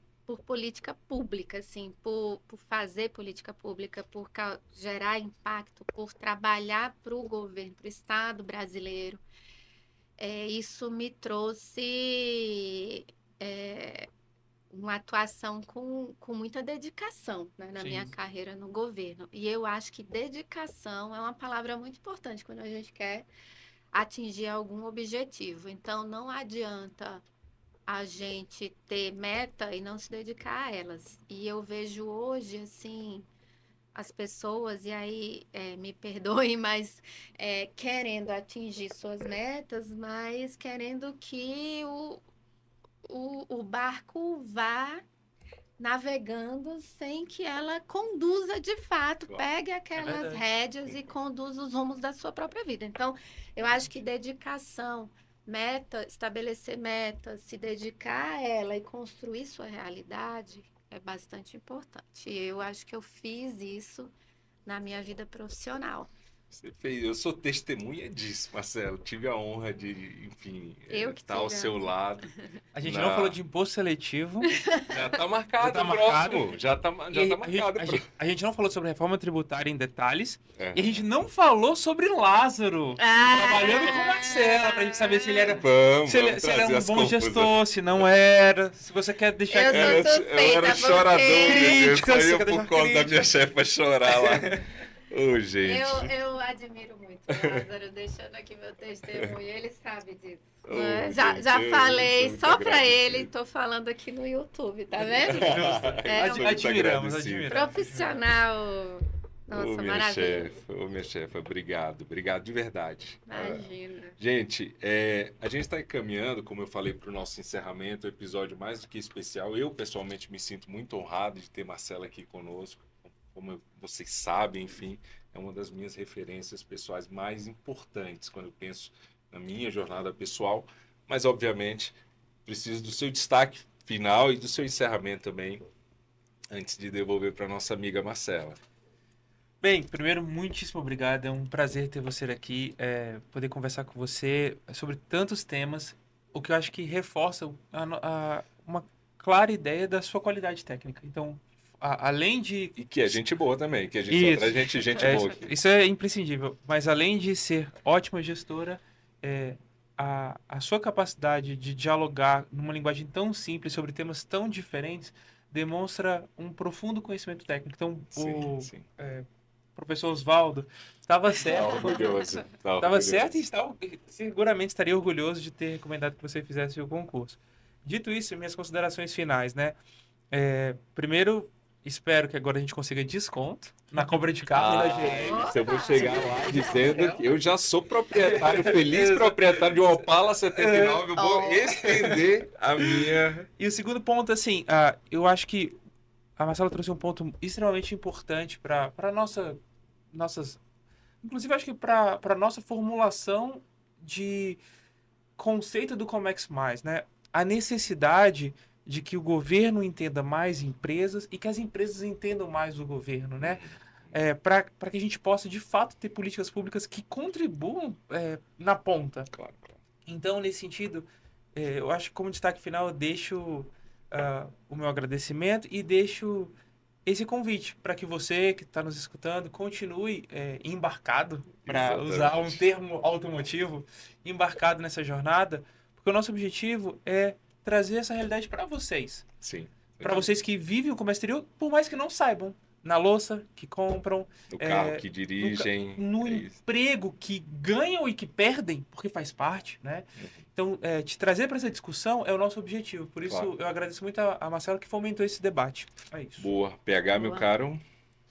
política pública, assim, por fazer política pública, por gerar impacto, por trabalhar para o governo, para o Estado brasileiro. Isso me trouxe uma atuação com muita dedicação, né, na minha carreira no governo. E eu acho que dedicação é uma palavra muito importante quando a gente quer atingir algum objetivo. Então, não adianta a gente ter meta e não se dedicar a elas. E eu vejo hoje, assim, as pessoas, e aí me perdoem, mas querendo atingir suas metas, mas querendo que o barco vá navegando sem que ela conduza de fato, pegue aquelas rédeas e conduza os rumos da sua própria vida. Então, eu acho que dedicação, estabelecer metas, se dedicar a ela e construir sua realidade é bastante importante. Eu acho que eu fiz isso na minha vida profissional. Você fez, eu sou testemunha disso, Marcelo. Tive a honra de, enfim, estar ao seu lado. A gente não falou de imposto seletivo. Já está marcado Já tá o marcado. próximo. Já tá marcado. A gente não falou sobre reforma tributária em detalhes. E a gente não falou sobre Lázaro. Trabalhando com Marcela, pra gente saber se ele era, se ele era um bom gestor, se não era. Se você quer deixar Eu era chorador. Crítica, Eu saía por conta da minha chefe pra chorar lá. Ô, gente. Eu admiro muito o Lázaro, deixando aqui meu testemunho, ele sabe disso. Gente, eu falei sou muito só para agradecido. ele, tô falando aqui no YouTube, tá vendo? Admiramos. Profissional. Nossa, maravilha. Minha chefe, obrigado de verdade. Imagina. Gente, a gente está encaminhando, como eu falei, para o nosso encerramento, um episódio mais do que especial. Eu, pessoalmente, me sinto muito honrado de ter Marcela aqui conosco. Como vocês sabem, enfim, é uma das minhas referências pessoais mais importantes quando eu penso na minha jornada pessoal. Mas, obviamente, preciso do seu destaque final e do seu encerramento também, antes de devolver para nossa amiga Marcela. Bem, primeiro, muitíssimo obrigado. É um prazer ter você aqui, poder conversar com você sobre tantos temas, o que eu acho que reforça uma clara ideia da sua qualidade técnica. Então, além de... E que é gente boa também, que a gente só traz gente boa aqui. Isso é imprescindível. Mas além de ser ótima gestora, a sua capacidade de dialogar numa linguagem tão simples sobre temas tão diferentes demonstra um profundo conhecimento técnico. Então, o Sim. professor Oswaldo estava certo. Orgulhoso. Estava certo e seguramente estaria orgulhoso de ter recomendado que você fizesse o concurso. Dito isso, minhas considerações finais, né? Primeiro, espero que agora a gente consiga desconto na compra de carro da GM. Isso, eu vou chegar lá dizendo que eu já sou proprietário, feliz proprietário de um Opala 79, eu vou estender a minha... E o segundo ponto, assim, eu acho que a Marcela trouxe um ponto extremamente importante para nossas... Inclusive, acho que para nossa formulação de conceito do Comex+, né? A necessidade de que o governo entenda mais empresas e que as empresas entendam mais o governo, né? Para que a gente possa, de fato, ter políticas públicas que contribuam na ponta. Claro. Então, nesse sentido, eu acho que como destaque final eu deixo o meu agradecimento e deixo esse convite para que você que está nos escutando continue embarcado, para usar um termo automotivo, embarcado nessa jornada, porque o nosso objetivo é trazer essa realidade para vocês. Sim. Para vocês que vivem o comércio exterior, por mais que não saibam. Na louça, que compram. No carro que dirigem. No isso. emprego que ganham e que perdem, porque faz parte, né? Então, te trazer para essa discussão é o nosso objetivo. Por isso, Claro. eu agradeço muito a Marcela que fomentou esse debate. É isso. Boa. PH, meu Boa. caro.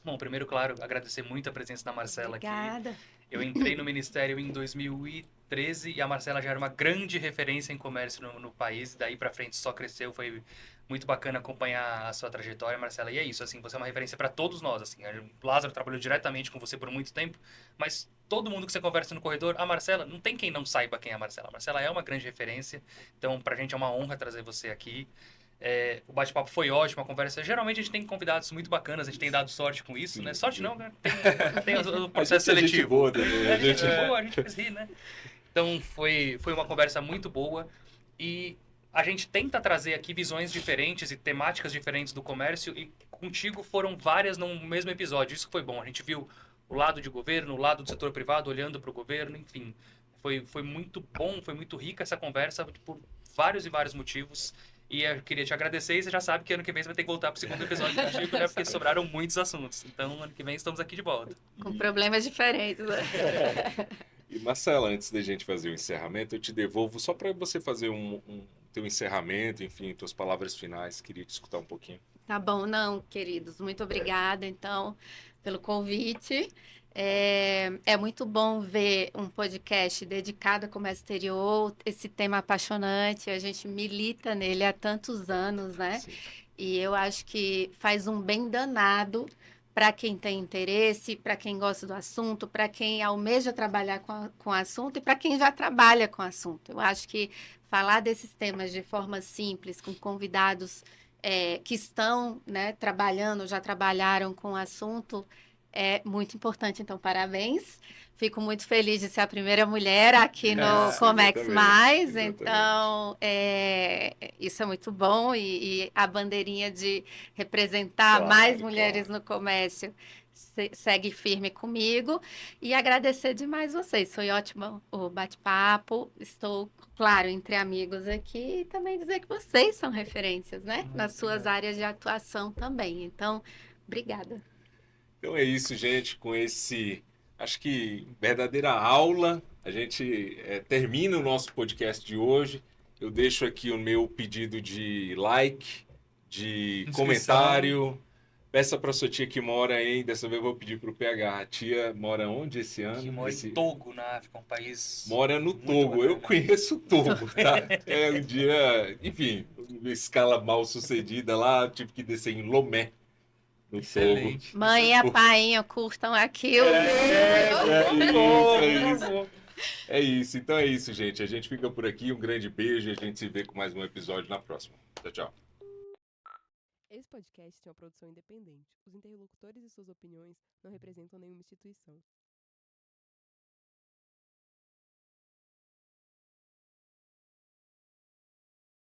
Bom, primeiro, claro, agradecer muito a presença da Marcela aqui. Obrigada. Eu entrei no Ministério em 2013 e a Marcela já era uma grande referência em comércio no país. Daí pra frente só cresceu, foi muito bacana acompanhar a sua trajetória, Marcela. E é isso, assim, você é uma referência para todos nós, assim. O Lázaro trabalhou diretamente com você por muito tempo, mas todo mundo que você conversa no corredor, a Marcela, não tem quem não saiba quem é a Marcela. A Marcela é uma grande referência, então pra gente é uma honra trazer você aqui. O bate-papo foi ótimo, a conversa. Geralmente a gente tem convidados muito bacanas, a gente tem dado sorte com isso, né? Sorte não, né? Tem o processo seletivo. Boa, né? A gente boa, a gente fez rir, né? Então foi uma conversa muito boa e a gente tenta trazer aqui visões diferentes e temáticas diferentes do comércio e contigo foram várias num mesmo episódio. Isso foi bom. A gente viu o lado de governo, o lado do setor privado olhando para o governo, enfim. Foi muito bom, foi muito rica essa conversa por vários e vários motivos. E eu queria te agradecer e você já sabe que ano que vem você vai ter que voltar pro segundo episódio contigo, né? Porque sobraram muitos assuntos. Então, ano que vem estamos aqui de volta. Com problemas diferentes, né? E Marcela, antes da gente fazer o encerramento, eu te devolvo só para você fazer teu encerramento, enfim, tuas palavras finais. Queria te escutar um pouquinho. Tá bom, não, queridos. Muito obrigada, então, pelo convite. É muito bom ver um podcast dedicado ao comércio exterior, esse tema apaixonante. A gente milita nele há tantos anos, né? Sim. E eu acho que faz um bem danado para quem tem interesse, para quem gosta do assunto, para quem almeja trabalhar com o assunto e para quem já trabalha com o assunto. Eu acho que falar desses temas de forma simples, com convidados que estão, né, trabalhando, já trabalharam com o assunto, é muito importante. Então, parabéns. Fico muito feliz de ser a primeira mulher aqui no Comex+. Exatamente. Então, isso é muito bom. E a bandeirinha de representar mais mulheres no comércio segue firme comigo. E agradecer demais vocês. Foi ótimo o bate-papo. Estou, claro, entre amigos aqui. E também dizer que vocês são referências, né? Nas suas áreas de atuação também. Então, obrigada. Então é isso, gente. Com esse, acho que verdadeira aula, a gente termina o nosso podcast de hoje. Eu deixo aqui o meu pedido de like, de comentário. Peça para sua tia que mora aí. Dessa vez eu vou pedir para o PH. A tia mora onde esse ano? Que mora em Togo, na África, um país. Mora no muito Togo. bacana. Eu conheço o Togo, tá? É um dia, enfim, escala mal sucedida lá. Tive que descer em Lomé. No Excelente. Togo. Mãe e painho, curtam aqui o É isso. Então é isso, gente. A gente fica por aqui. Um grande beijo e a gente se vê com mais um episódio na próxima. Tchau, tchau. Esse podcast tem uma produção independente. Os interlocutores e suas opiniões não representam nenhuma instituição.